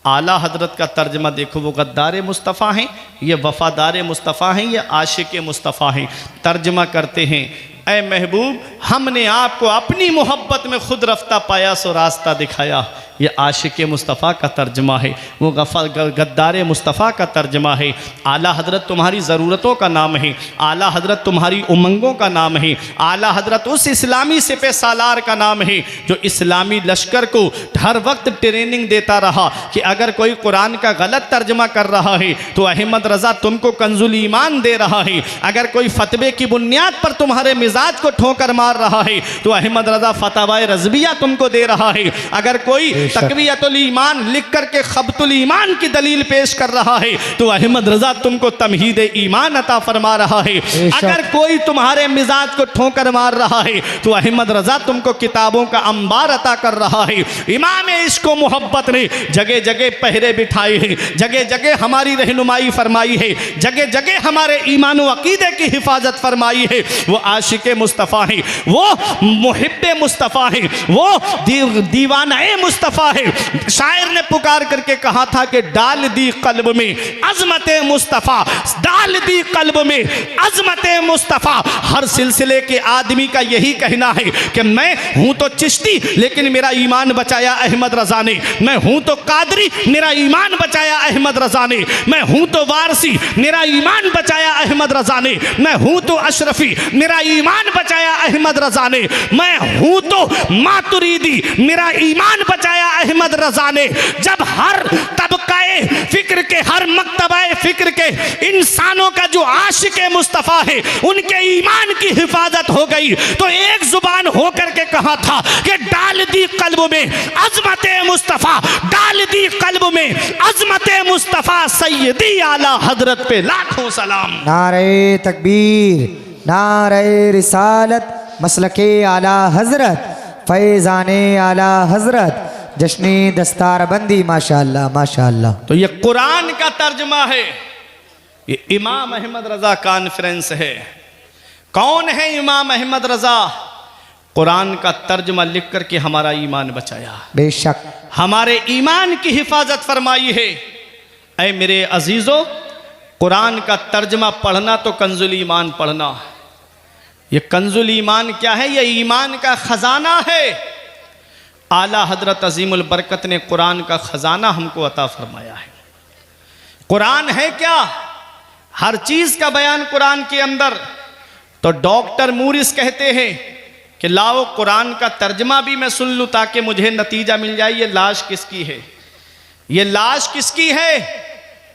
आला हजरत का तर्जमा देखो, वो गद्दार मुस्तफ़ा हैं, ये वफ़ादार मुस्तफ़ा हैं, ये आशिक मुस्तफ़ा हैं। तर्जमा करते हैं, ऐ महबूब, हमने आपको अपनी मोहब्बत में खुद रफ्ता पाया सो रास्ता दिखाया। ये आशिक मुस्तफ़ा का तर्जमा है, वो गद्दार मुस्तफ़ा का तर्जमा है। आला हजरत तुम्हारी ज़रूरतों का नाम है, आला हजरत तुम्हारी उमंगों का नाम है, आला हजरत उस इस्लामी सिपह सालार का नाम है जो इस्लामी लश्कर को हर वक्त ट्रेनिंग देता रहा कि अगर कोई कुरान का गलत तर्जमा कर रहा है तो अहमद रज़ा तुमको कंजुल ईमान दे रहा है। अगर कोई फतवे की बुनियाद पर तुम्हारे मिजाज को ठोकर मार रहा है तो अहमद रज़ा फतवाए रज़विया तुमको दे रहा है। अगर कोई तकवियतुल ईमान लिख करके खबतुल ईमान की दलील पेश कर रहा है तो अहमद रज़ा तुमको तमहीद ईमान अता फरमा रहा है। अगर कोई तुम्हारे मिजाज को ठोकर मार रहा है तो अहमद रज़ा तुमको किताबों का अंबार अता कर रहा है। इमाम इश्क व मोहब्बत ने जगह जगह पहरे बिठाए हैं, जगह जगह हमारी रहनुमाई फरमाई है, जगह जगह हमारे ईमान व अकीदे की हिफाजत फरमाई है। वो आशिक मुस्तफ़ा है, वो मुहिब्बे मुस्तफ़ा है, वो दीवाना मुस्तफ़ा है। शायर ने पुकार करके कहा था कि डाल दी कल्ब में अजमत मुस्तफ़ा, डाल दी कल्ब में अजमत मुस्तफ़ा। हर सिलसिले के आदमी का यही कहना है कि मैं हूं तो चिश्ती लेकिन मेरा ईमान बचाया अहमद रज़ा ने, मैं हूं तो कादरी मेरा ईमान बचाया अहमद रज़ा ने, मैं हूं तो वारसी मेरा ईमान बचाया अहमद रज़ा ने, मैं हूं तो अशरफी मेरा ईमान बचाया अहमद रज़ा ने, मैं हूं तो मातुरीदी मेरा ईमान बचाया अहमद रज़ा ने। जब हर तबकाए फिक्र के, हर मकतबाए फिक्र के इंसानों का जो आशिक मुस्तफ़ा है उनके ईमान की हिफाजत हो गई तो एक जुबान होकर के कहा था कि डाल दी कल्ब में अजमत मुस्तफ़ा, डाल दी कल्ब में अजमत मुस्तफ़ा। सैयदी आला हजरत पे लाखों सलाम। नारे तकबीर, नारे रिसालत, मसलके आला हजरत, फैज़ाने आला हजरत, जश्न दस्तारबंदी। माशाअल्लाह माशाअल्लाह। तो ये कुरान का तर्जमा है, ये इमाम अहमद रज़ा कॉन्फ्रेंस है। कौन है इमाम अहमद रज़ा? कुरान का तर्जमा लिख करके हमारा ईमान बचाया, बेशक हमारे ईमान की हिफाजत फरमाई है। ऐ मेरे अजीज़ों, कुरान का तर्जमा पढ़ना तो कंजुल ईमान पढ़ना। ये कंजुल ईमान क्या है? ये ईमान का ख़जाना है। आला हजरत अजीमुल बरकत ने कुरान का ख़जाना हमको अता फरमाया है। कुरान है क्या? हर चीज़ का बयान कुरान के अंदर। तो डॉक्टर मूरिस कहते हैं कि लाओ कुरान का तर्जमा भी मैं सुन लूँ ताकि मुझे नतीजा मिल जाए ये लाश किसकी है, ये लाश किसकी है।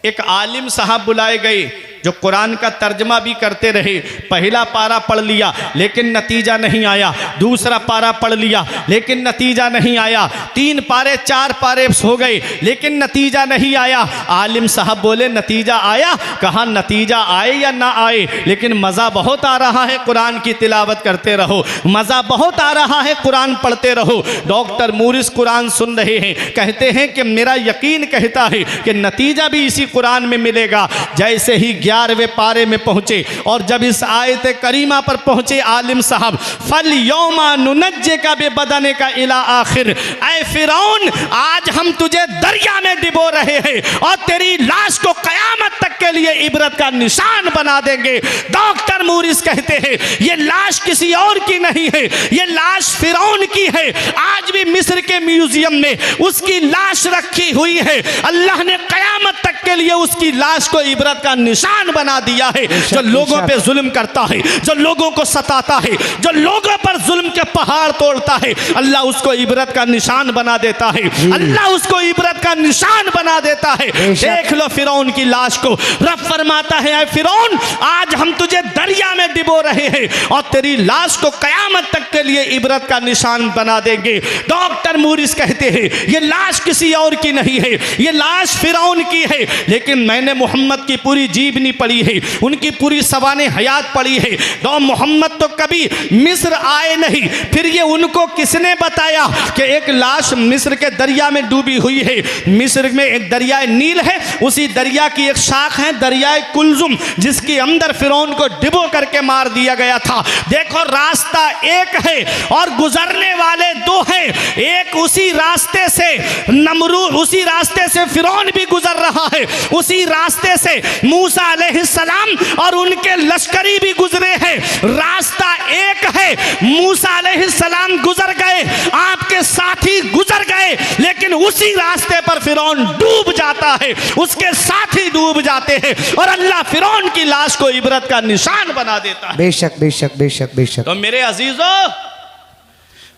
एक आलिम साहब बुलाए गए जो कुरान का तर्जमा भी करते रहे। पहला पारा पढ़ लिया लेकिन नतीजा नहीं आया, दूसरा पारा पढ़ लिया लेकिन नतीजा नहीं आया, 3 पारे 4 पारे हो गए लेकिन नतीजा नहीं आया। आलिम साहब बोले नतीजा आया? कहा नतीजा आए या ना आए लेकिन मज़ा बहुत आ रहा है, कुरान की तिलावत करते रहो, मज़ा बहुत आ रहा है, कुरान पढ़ते रहो। डॉक्टर मूरिस कुरान सुन रहे हैं, कहते हैं कि मेरा यकीन कहता है कि नतीजा भी इसी कुरान में मिलेगा। जैसे ही 11वें पारे में पहुँचे और जब इस आयत करीमा पर पहुँचे आलिम साहब, फल यौमा नुनज्जे का बेबदने का इला आखिर, ऐ फिरौन आज हम तुझे दरिया में डिबो रहे हैं और तेरी लाश को कयामत तक के लिए इबरत का निशान बना देंगे। डॉक्टर मूरिस कहते हैं ये लाश किसी और की नहीं है, ये लाश फिरौन की है। आज भी मिस्र के म्यूजियम में उसकी लाश रखी हुई है। अल्लाह ने कयामत तक के लिए उसकी लाश को इबरत का निशान बना दिया है। जो लोगों पे जुल्म करता है, जो लोगों को सताता है, जो लोगों पर जुल्म के पहाड़ तोड़ता है, अल्लाह उसको इबरत का निशान बना देता है। अल्लाह उसको इबरत का निशान बना देता है। देख लो फिरौन की लाश को। रब फरमाता है ऐ फिरौन आज हम तुझे दरिया में डिबो रहे हैं और तेरी लाश को कयामत तक के लिए इबरत का निशान बना देंगे। डॉक्टर मूरिस कहते हैं ये लाश किसी और की नहीं है, ये लाश फिरौन की है। लेकिन मैंने मोहम्मद की पूरी जीवनी पढ़ी है, उनकी पूरी सवाने हयात पढ़ी है। तो मोहम्मद तो कभी मिस्र आए नहीं, फिर ये उनको किसने बताया कि एक लाश मिस्र के दरिया में डूबी हुई है। मिस्र में एक दरियाए नील है, उसी दरिया की एक शाख है दरियाए कुलजुम, जिसके अंदर फिरौन को डिबो करके मार दिया गया था। देखो रास्ता एक है और गुजरने वाले दो हैं। एक उसी रास्ते से नमरूद, उसी रास्ते से फिरौन भी गुजर रहा है, उसी रास्ते से मूसा अलैहिस्सलाम और उनके लश्करी भी गुजरे हैं। रास्ता एक है। मूसा अलैहिस्सलाम गुजर गए, आपके साथी गुजर गए, लेकिन उसी रास्ते पर फिरौन डूब जाता है, उसके साथी डूब जाते हैं और अल्लाह फिरौन की लाश को इबरत का निशान बना देता है। बेशक बेशक बेशक बेशक। तो मेरे अजीजों,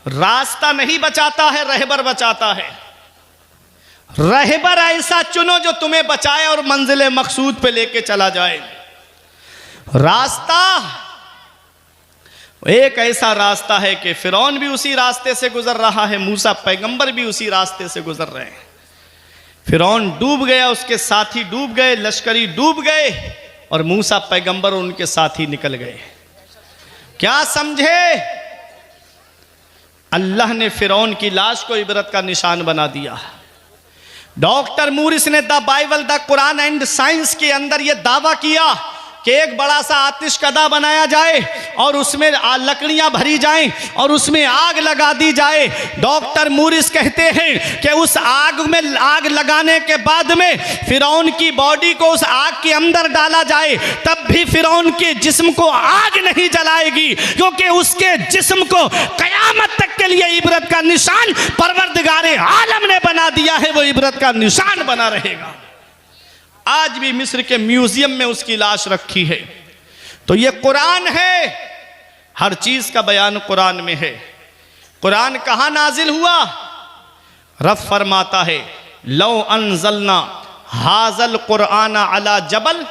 रास्ता नहीं बचाता है, रहबर बचाता है। रहबर ऐसा चुनो जो तुम्हें बचाए और मंजिल मकसूद पे लेके चला जाए। रास्ता एक ऐसा रास्ता है कि फिरौन भी उसी रास्ते से गुजर रहा है, मूसा पैगंबर भी उसी रास्ते से गुजर रहे हैं। फिरौन डूब गया, उसके साथी डूब गए, लश्करी डूब गए और मूसा पैगंबर और उनके साथी निकल गए। क्या समझे? अल्लाह ने फिरौन की लाश को इबरत का निशान बना दिया। डॉक्टर मूरिस ने the Bible the Quran and science के अंदर यह दावा किया कि एक बड़ा सा आतिशकदा बनाया जाए और उसमें लकड़ियां भरी जाएं और उसमें आग लगा दी जाए। डॉक्टर मूरिस कहते हैं कि उस आग में आग लगाने के बाद में फिरौन की बॉडी को उस आग के अंदर डाला जाए, तब भी फिरौन के जिस्म को आग नहीं जलाएगी, क्योंकि उसके जिस्म को कयामत तक के लिए इबरत का निशान परवरदिगारे आलम ने बना दिया है, वो इबरत का निशान बना रहेगा। आज भी मिस्र के म्यूजियम में उसकी लाश रखी है। तो ये कुरान है, हर चीज का बयान कुरान में है। कुरान कहाँ नाजिल हुआ? रब फरमाता है लौ अनजलना हाजल कुरान अला जबल,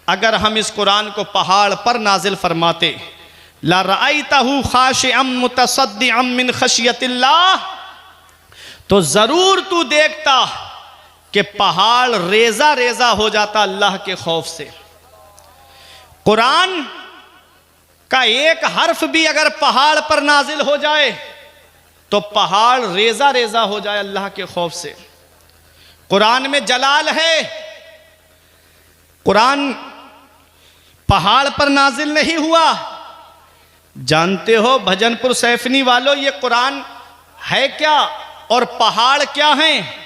अगर हम इस कुरान को पहाड़ पर नाजिल फरमाते, ला रअयतहु खाशिअम मुतसद्दिअम मिन खशियतिल्लाह, तो जरूर तू देखता कि पहाड़ रेजा रेजा हो जाता अल्लाह के खौफ से। कुरान का एक हर्फ भी अगर पहाड़ पर नाजिल हो जाए तो पहाड़ रेजा रेजा हो जाए अल्लाह के खौफ से। कुरान में जलाल है। कुरान पहाड़ पर नाजिल नहीं हुआ। जानते हो भजनपुर सैफनी वालों, ये कुरान है क्या और पहाड़ क्या हैं?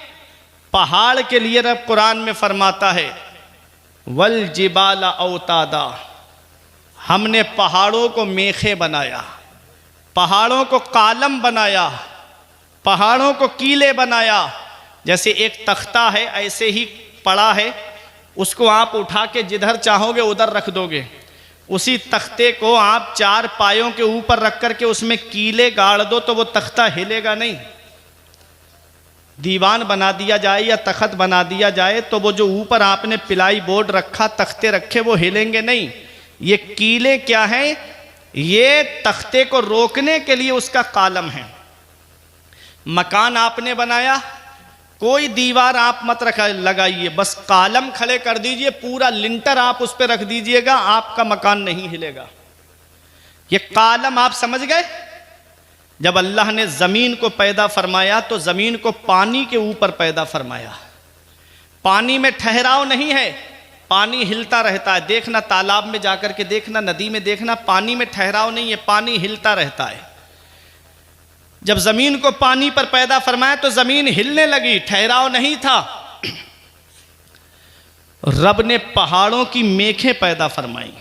पहाड़ के लिए रब कुरान में फरमाता है वल जिबाला औतादा, हमने पहाड़ों को मेखे बनाया, पहाड़ों को कालम बनाया, पहाड़ों को कीले बनाया। जैसे एक तख्ता है ऐसे ही पड़ा है, उसको आप उठा के जिधर चाहोगे उधर रख दोगे। उसी तख्ते को आप चार पायों के ऊपर रख करके उसमें कीले गाड़ दो तो वो तख्ता हिलेगा नहीं। दीवान बना दिया जाए या तख्त बना दिया जाए तो वो जो ऊपर आपने पिलाई बोर्ड रखा, तख्ते रखे, वो हिलेंगे नहीं। ये कीले क्या हैं? ये तख्ते को रोकने के लिए उसका कालम है। मकान आपने बनाया, कोई दीवार आप मत लगाइए, बस कालम खड़े कर दीजिए, पूरा लिंटर आप उस पर रख दीजिएगा, आपका मकान नहीं हिलेगा। ये कालम आप समझ गए? जब अल्लाह ने ज़मीन को पैदा फरमाया तो ज़मीन को पानी के ऊपर पैदा फरमाया। पानी में ठहराव नहीं है, पानी हिलता रहता है। देखना तालाब में जाकर के देखना, नदी में देखना, पानी में ठहराव नहीं है, पानी हिलता रहता है। जब ज़मीन को पानी पर पैदा फरमाया तो ज़मीन हिलने लगी, ठहराव नहीं था। रब ने पहाड़ों की मेखें पैदा फरमाई,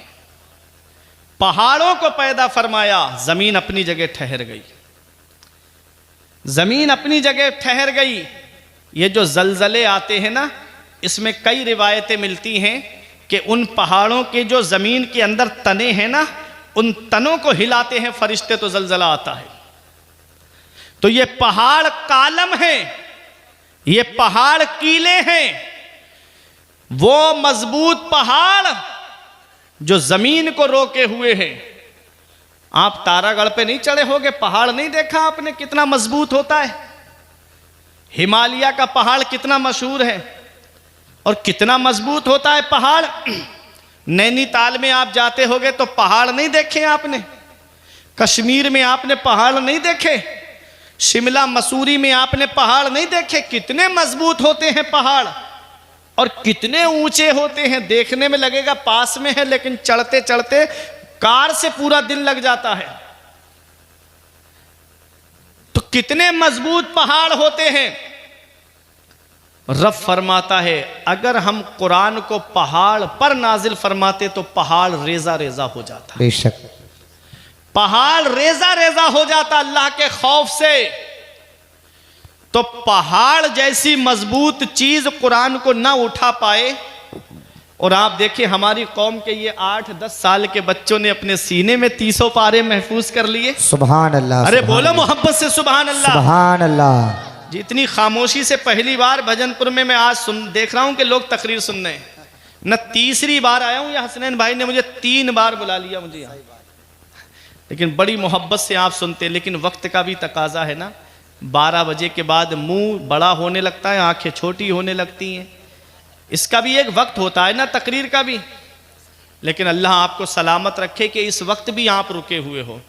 पहाड़ों को पैदा फरमाया, ज़मीन अपनी जगह ठहर गई, ज़मीन अपनी जगह ठहर गई। ये जो जलजले आते हैं ना, इसमें कई रिवायतें मिलती हैं कि उन पहाड़ों के जो ज़मीन के अंदर तने हैं ना, उन तनों को हिलाते हैं फरिश्ते तो जलजला आता है। तो ये पहाड़ कालम है, ये पहाड़ कीले हैं, वो मजबूत पहाड़ जो जमीन को रोके हुए हैं। आप तारागढ़ पे नहीं चढ़े होगे, पहाड़ नहीं देखा आपने कितना मजबूत होता है। हिमालय का पहाड़ कितना मशहूर है और कितना मजबूत होता है पहाड़। नैनीताल में आप जाते होगे तो पहाड़ नहीं देखे आपने, कश्मीर में आपने पहाड़ नहीं देखे, शिमला मसूरी में आपने पहाड़ नहीं देखे। कितने मजबूत होते हैं पहाड़ और कितने ऊंचे होते हैं। देखने में लगेगा पास में है, लेकिन चढ़ते चढ़ते कार से पूरा दिन लग जाता है। तो कितने मजबूत पहाड़ होते हैं। रब फरमाता है अगर हम कुरान को पहाड़ पर नाजिल फरमाते तो पहाड़ रेजा रेजा हो जाता। बेशक पहाड़ रेजा रेजा हो जाता अल्लाह के खौफ से। तो पहाड़ जैसी मजबूत चीज कुरान को ना उठा पाए। और आप देखिए हमारी कौम के ये 8-10 साल के बच्चों ने अपने सीने में 300 पारे महफूज कर लिए। सुभान अल्लाह। अरे बोलो मोहब्बत से सुभान अल्लाह। सुभान अल्लाह। जितनी खामोशी से पहली बार भजनपुर में मैं आज देख रहा हूं कि लोग तकरीर सुन रहे हैं। न तीसरी बार आया हूं, या हसनैन भाई ने मुझे 3 बार बुला लिया मुझे यहाँ, लेकिन बड़ी मोहब्बत से आप सुनते हैं। लेकिन वक्त का भी तकाजा है ना, 12 बजे के बाद मुंह बड़ा होने लगता है, आंखें छोटी होने लगती हैं। इसका भी एक वक्त होता है ना तकरीर का भी। लेकिन अल्लाह आपको सलामत रखे कि इस वक्त भी आप रुके हुए हो।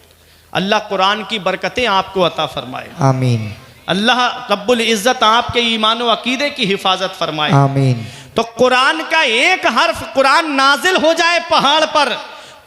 अल्लाह कुरान की बरकतें आपको अता फरमाए। आमीन। अल्लाह रब्बुल इज़्ज़त आपके ईमान व अकीदे की हिफाजत फरमाए। आमीन। तो कुरान का एक हर्फ कुरान नाजिल हो जाए पहाड़ पर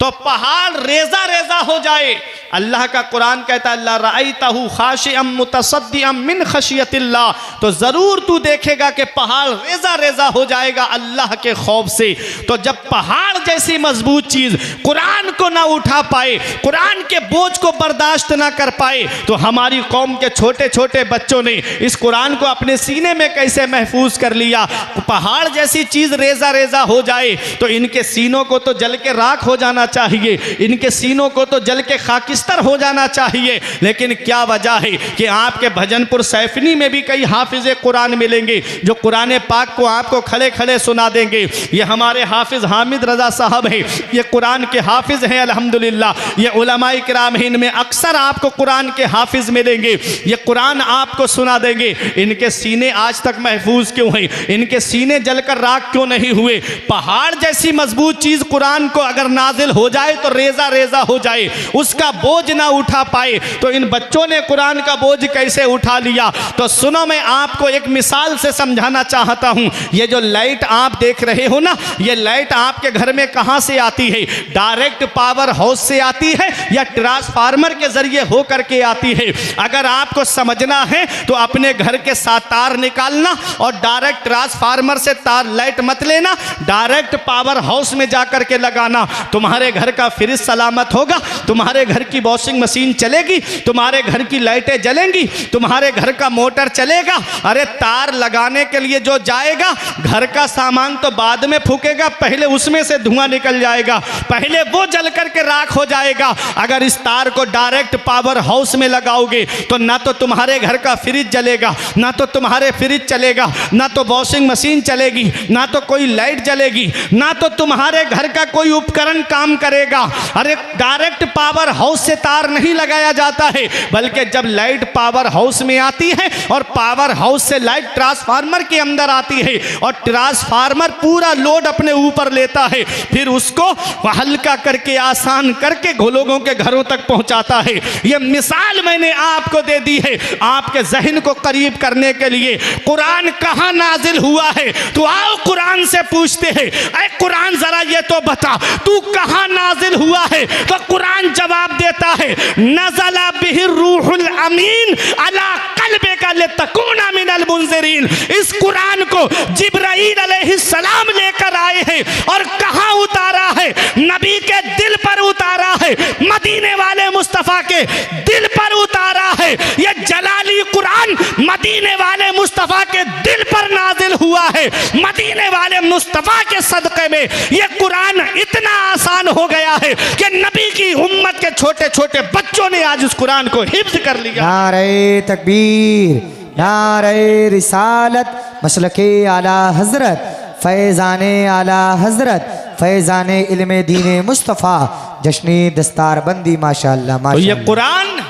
तो पहाड़ रेजा रेजा हो जाए। अल्लाह का कुरान कहता है अल्लाह राइतहु खाशिअम मुतसद्दिअम मिन खशियतिल्लाह, तो ज़रूर तू देखेगा कि पहाड़ रेजा रेजा हो जाएगा अल्लाह के खौफ से। तो जब पहाड़ जैसी मजबूत चीज़ कुरान को ना उठा पाए, कुरान के बोझ को बर्दाश्त ना कर पाए, तो हमारी कौम के छोटे छोटे बच्चों ने इस कुरान को अपने सीने में कैसे महफूज कर लिया। पहाड़ जैसी चीज़ रेजा रेजा हो जाए तो इनके सीनों को तो जल के राख हो जाना चाहिए, इनके सीनों को तो जल के खाकिस्तर हो जाना चाहिए। लेकिन क्या वजह है कि आपके भजनपुर सैफनी में भी कई हाफिज़ कुरान मिलेंगे जो कुरान पाक को आपको खड़े खड़े सुना देंगे। ये हमारे हाफिज़ हामिद रज़ा साहब हैं, ये कुरान के हाफिज़ हैं अल्हम्दुलिल्लाह। ये उलमाए किराम हैं, इनमें अक्सर आपको कुरान के हाफिज़ मिलेंगे। ये कुरान आपको सुना देंगे। इनके सीने आज तक महफूज क्यों हैं, इनके सीने जलकर राख क्यों नहीं हुए। पहाड़ जैसी मजबूत चीज़ कुरान को अगर नाजिल हो जाए तो रेजा रेजा हो जाए, उसका बोझ ना उठा पाए, तो इन बच्चों ने कुरान का बोझ कैसे उठा लिया। तो सुनो, मैं आपको एक मिसाल से समझाना चाहता हूं। ये जो लाइट आप देख रहे हो ना, ये लाइट आपके घर में कहां से आती है? डायरेक्ट पावर हाउस से आती है या ट्रांसफार्मर के जरिए हो करके आती है? अगर आपको समझना है तो अपने घर के साथ तार निकालना और डायरेक्ट ट्रांसफार्मर से तार लाइट मत लेना, डायरेक्ट पावर हाउस में जाकर के लगाना। तुम्हारे घर का फ्रिज सलामत होगा, तुम्हारे घर की वॉशिंग मशीन चलेगी, तुम्हारे घर की लाइटें जलेंगी, तुम्हारे घर का मोटर चलेगा। अरे तार लगाने के लिए जो जाएगा, घर का सामान तो बाद में फूकेगा, पहले उसमें से धुआं निकल जाएगा, पहले वो जल करके राख हो जाएगा। अगर इस तार को डायरेक्ट पावर हाउस में लगाओगे तो ना तो तुम्हारे घर का फ्रिज जलेगा, ना तो तुम्हारे फ्रिज चलेगा, ना तो वॉशिंग मशीन चलेगी, ना तो कोई लाइट जलेगी, ना तो तुम्हारे घर का कोई उपकरण काम काम करेगा। अरे डायरेक्ट पावर हाउस से तार नहीं लगाया जाता है, बल्कि जब लाइट पावर हाउस में आती है और पावर हाउस से लाइट ट्रांसफार्मर के अंदर आती है और ट्रांसफार्मर पूरा लोड अपने ऊपर लेता है, फिर उसको हल्का करके आसान करके लोगों के घरों तक पहुंचाता है। यह मिसाल मैंने आपको दे दी है आपके जहन को करीब करने के लिए। कुरान कहां नाजिल हुआ है? तो आओ कुरान से पूछते हैं, ऐ कुरान जरा ये तो बता तू कहां नाजिल हुआ है? तो कुरान जवाब देता है, नज़ला बिहिर रूहुल अमीन अला क़ल्बिका लितकूना मिनल मुनज़िरीन। इस कुरान को जिब्राईल अलैहिस्सलाम लेकर आए हैं और कहां उतारा है? नबी के दिल पर उतारा है, मदीने वाले मुस्तफ़ा के दिल पर उतारा है। ये जलाली कुरान मदीने वाले मुस्तफ़ा के दिल पर नाजिल हुआ है। मदीने वाले मुस्तफ़ा के सदक़े में ये कुरान इतना आसान हो गया है कि नबी की उम्मत के छोटे छोटे बच्चों ने आज उस कुरान को हिफ्ज़ कर लिया। नारे तकबीर, नारे रिसालत, मसलके आला हजरत, फैज़ाने आला हजरत, फैज़ाने इल्मे दीने मुस्तफ़ा, जश्नी दस्तार बंदी माशाअल्लाह तो ये माशाअल्लाह। कुरान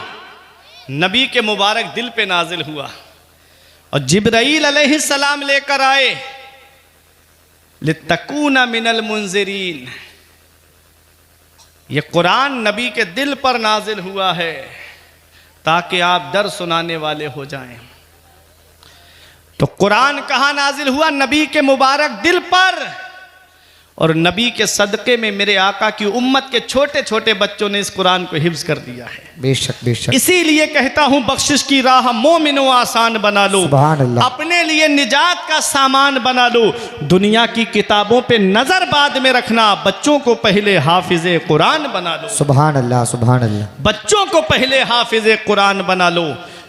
नबी के मुबारक दिल पे नाजिल हुआ और जिब्राईल अलैहिस्सलाम लेकर आए, लितकूना मिनल मुनज़िरीन। ये कुरान नबी के दिल पर नाजिल हुआ है ताकि आप डर सुनाने वाले हो जाएं। तो कुरान कहाँ नाजिल हुआ? नबी के मुबारक दिल पर, और नबी के सदक़े में मेरे आका की उम्मत के छोटे छोटे बच्चों ने इस कुरान को हिफ्ज़ कर दिया है। बेशक बेशक। इसीलिए कहता हूं बख्शिश की राह मोमिनो आसान बना लो, सुभान अल्लाह। अपने लिए निजात का सामान बना लो। दुनिया की किताबों पे नजर बाद में रखना, बच्चों को पहले हाफिज़े कुरान बना लो। सुभान अल्लाह सुभान अल्लाह। बच्चों को पहले हाफिज़े कुरान बना लो।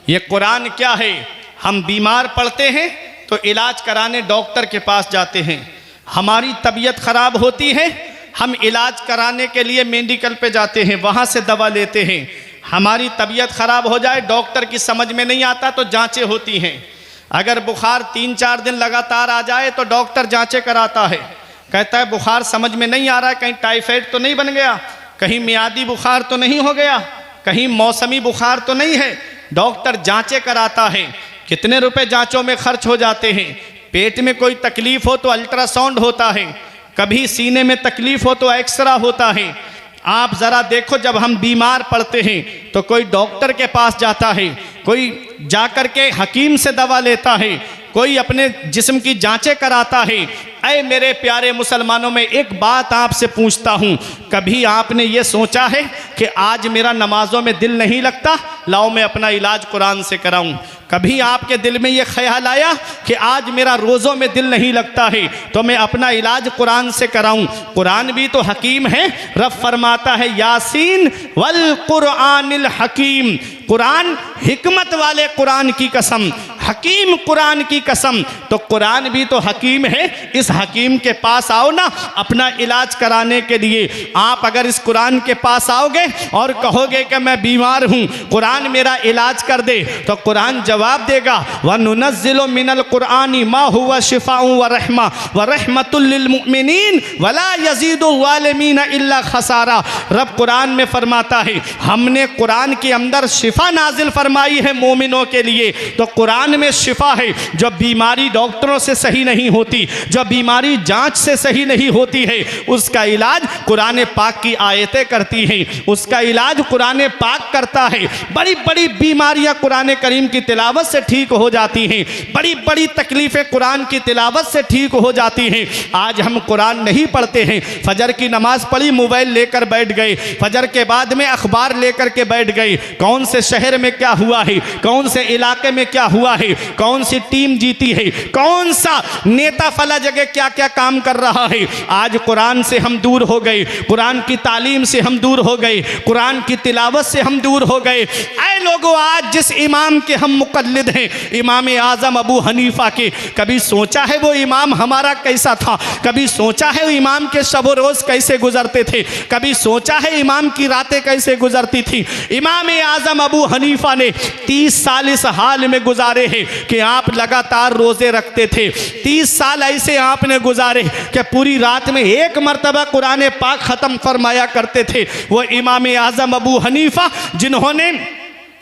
ये कुरान क्या है? हम बीमार पड़ते हैं तो इलाज कराने डॉक्टर के पास जाते हैं। हमारी तबीयत ख़राब होती है, हम इलाज कराने के लिए मेडिकल पे जाते हैं, वहाँ से दवा लेते हैं। हमारी तबीयत ख़राब हो जाए, डॉक्टर की समझ में नहीं आता तो जांचें होती हैं। अगर बुखार 3-4 दिन लगातार आ जाए तो डॉक्टर जांचें कराता है, कहता है बुखार समझ में नहीं आ रहा है, कहीं टाइफाइड तो नहीं बन गया, कहीं मियादी बुखार तो नहीं हो गया, कहीं मौसमी बुखार तो नहीं है। डॉक्टर जांचें कराता है। कितने रुपए जांचों में खर्च हो जाते हैं। पेट में कोई तकलीफ हो तो अल्ट्रासाउंड होता है, कभी सीने में तकलीफ हो तो एक्सरा होता है। आप ज़रा देखो, जब हम बीमार पड़ते हैं तो कोई डॉक्टर के पास जाता है, कोई जाकर के हकीम से दवा लेता है, कोई अपने जिस्म की जांचें कराता है। ऐ मेरे प्यारे मुसलमानों, में एक बात आपसे पूछता हूँ, कभी आपने ये सोचा है कि आज मेरा नमाजों में दिल नहीं लगता, लाओ मैं अपना इलाज कुरान से कराऊं? कभी आपके दिल में ये ख्याल आया कि आज मेरा रोज़ों में दिल नहीं लगता है तो मैं अपना इलाज कुरान से कराऊं? कुरान भी तो हकीम है। रब फरमाता है, यासीन वल कुरानिल हकीम। कुरान हिकमत वाले कुरान की कसम, हकीम कुरान की कसम। तो कुरान भी तो हकीम है। इस हकीम के पास आओ ना अपना इलाज कराने के लिए। आप अगर इस कुरान के पास आओगे और कहोगे कि मैं बीमार हूँ, कुरान मेरा इलाज कर दे, तो कुरान जवाब देगा, व नुनज़्ज़िलु मिनल कुरानी मा हुवा शिफ़ाउन व रहमा व रहमतुल लिल मुमिनीन वला यज़ीदु ज़ालिमीन इल्ला खसारा। रब कुरान में फरमाता है, हमने कुरान के अंदर शिफा नाजिल फरमाई है मोमिनों के लिए। तो कुरान में शिफा है। जो बीमारी डॉक्टरों से सही नहीं होती, जो बीमारी जांच से सही नहीं होती है, उसका इलाज कुरान पाक की आयतें करती हैं, उसका इलाज कुरान पाक करता है। बड़ी बड़ी बीमारियां कुरान करीम की तिलावत से ठीक हो जाती हैं, बड़ी बड़ी तकलीफ़ें कुरान की तिलावत से ठीक हो जाती हैं। आज हम कुरान नहीं पढ़ते हैं, फजर की नमाज पढ़ी, मोबाइल लेकर बैठ गए, फजर के बाद में अखबार लेकर के बैठ गए, कौन से शहर में क्या हुआ है, कौन से इलाके में क्या हुआ है, कौन सी टीम जीती है, कौन सा नेता फला जगह क्या क्या काम कर रहा है। आज कुरान से हम दूर हो गए, कुरान की तालीम से हम दूर हो गए, कुरान की तिलावत से हम दूर हो गए। ऐ लोगों, आज जिस इमाम के हम मुक़ल्लिद हैं, इमाम आज़म अबू हनीफ़ा के, कभी सोचा है वो इमाम हमारा कैसा था? कभी सोचा है वो इमाम के शब व रोज़ कैसे गुजरते थे? कभी सोचा है इमाम की रातें कैसे गुजरती थी? इमाम आज़म अबू हनीफ़ा ने 30 साल इस हाल में गुजारे हैं कि आप लगातार रोजे रखते थे। 30 साल ऐसे आपने गुजारे कि पूरी रात में एक मरतबा कुरान पाक ख़त्म फरमाया करते थे। वो इमाम आज़म अबू हनीफा जिन्होंने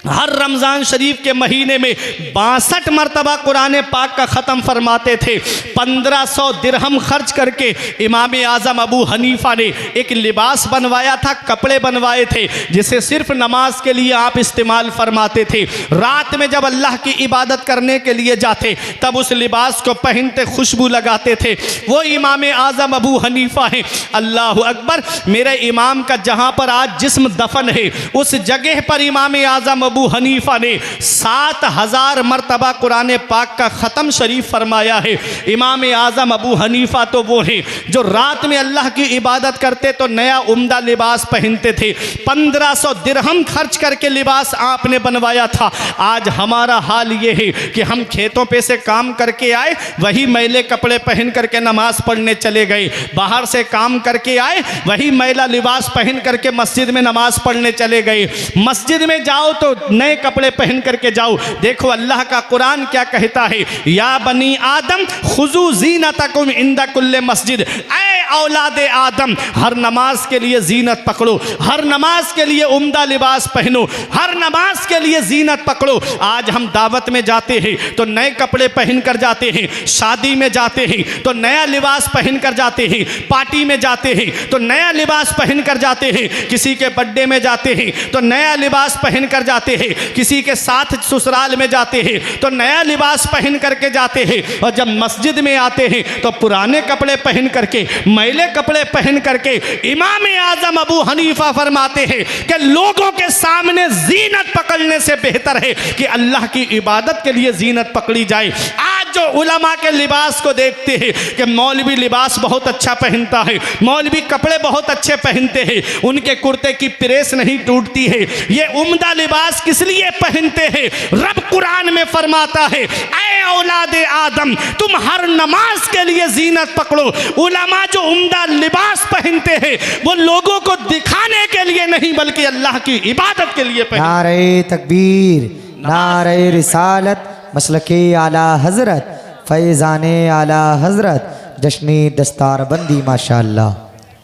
हर रमज़ान शरीफ के महीने में 62 मरतबा कुरान पाक का ख़त्म फरमाते थे। 1500 दिरहम खर्च करके इमाम आज़म अबू हनीफा ने एक लिबास बनवाया था, कपड़े बनवाए थे, जिसे सिर्फ नमाज के लिए आप इस्तेमाल फरमाते थे। रात में जब अल्लाह की इबादत करने के लिए जाते तब उस लिबास को पहनते, खुशबू लगाते थे। वो इमाम आज़म अबू हनीफा हैं। अल्लाह अकबर। मेरे इमाम का जहाँ पर आज जिस्म दफन है उस जगह पर इमाम आज़म अबू हनीफा ने 7000 मरतबा कुरान पाक का ख़त्म शरीफ फरमाया है। इमाम आज़म अबू हनीफा तो वो हैं जो रात में अल्लाह की इबादत करते तो नया उम्दा लिबास पहनते थे। 1500 दिरहम खर्च करके लिबास आपने बनवाया था। आज हमारा हाल ये है कि हम खेतों पे से काम करके आए, वही मैले कपड़े पहन करके नमाज पढ़ने चले गए। बाहर से काम करके आए, वही मैला लिबास पहन करके मस्जिद में नमाज पढ़ने चले गए। मस्जिद में जाओ तो नए कपड़े पहन करके जाओ। देखो अल्लाह का कुरान क्या कहता है, या बनी आदम खुजू जीनतकुम इंदा कुल्ले मस्जिद। ऐ औलाद आदम, हर नमाज के लिए जीनत पकड़ो, हर नमाज के लिए उम्दा लिबास पहनो, हर नमाज के लिए जीनत पकड़ो। आज हम दावत में जाते हैं तो नए कपड़े पहन कर जाते हैं, शादी में जाते हैं तो नया लिबास पहन कर जाते हैं, पार्टी में जाते हैं तो नया लिबास पहन कर जाते हैं, किसी के बर्थडे में जाते हैं तो नया लिबास पहन कर जाते हैं, किसी के साथ ससुराल में जाते हैं तो नया लिबास पहन करके जाते हैं, और जब मस्जिद में आते हैं तो पुराने कपड़े पहन करके, मैले कपड़े पहन करके। इमाम आज़म अबू हनीफा फरमाते हैं कि लोगों के सामने जीनत पकड़ने से बेहतर है कि अल्लाह की इबादत के लिए जीनत पकड़ी जाए। आज जो उलमा के लिबास को देखते हैं कि मौलवी लिबास बहुत अच्छा पहनता है, मौलवी कपड़े बहुत अच्छे पहनते हैं, उनके कुर्ते की प्रेस नहीं टूटती है, ये उम्दा लिबास किस लिए पहनते हैं? रब कुरान में फरमाता है, ऐ औलाद आदम, तुम हर नमाज के लिए जीनत पकड़ो। उलमा जो उम्दा लिबास पहनते हैं वो लोगों को दिखाने के लिए नहीं बल्कि अल्लाह की इबादत के लिए पहनते। नारे तकबीर, नारे रिसालत, मसलके आला हजरत, फैज़ाने आला हजरत, जश्नी दस्तार बंदी माशाअल्लाह।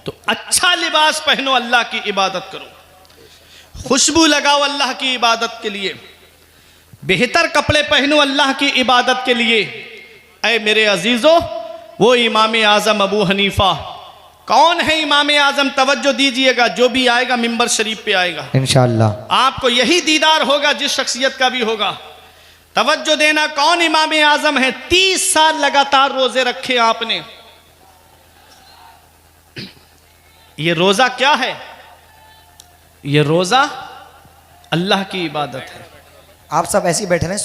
तो अच्छा लिबास पहनो, अल्लाह की इबादत करो, खुशबू लगाओ अल्लाह की इबादत के लिए, बेहतर कपड़े पहनो अल्लाह की इबादत के लिए। ऐ मेरे अजीज़ों, वो इमाम आज़म अबू हनीफा कौन है? इमाम आज़म, तवज्जो दीजिएगा, जो भी आएगा मिंबर शरीफ पे आएगा इंशाअल्लाह आपको यही दीदार होगा जिस शख्सियत का भी होगा। तवज्जो देना, कौन इमाम आज़म है? 30 साल लगातार रोजे रखे आपने। ये रोजा क्या है? ये रोजा अल्लाह की इबादत है। आप सब ऐसे ही बैठे रहें।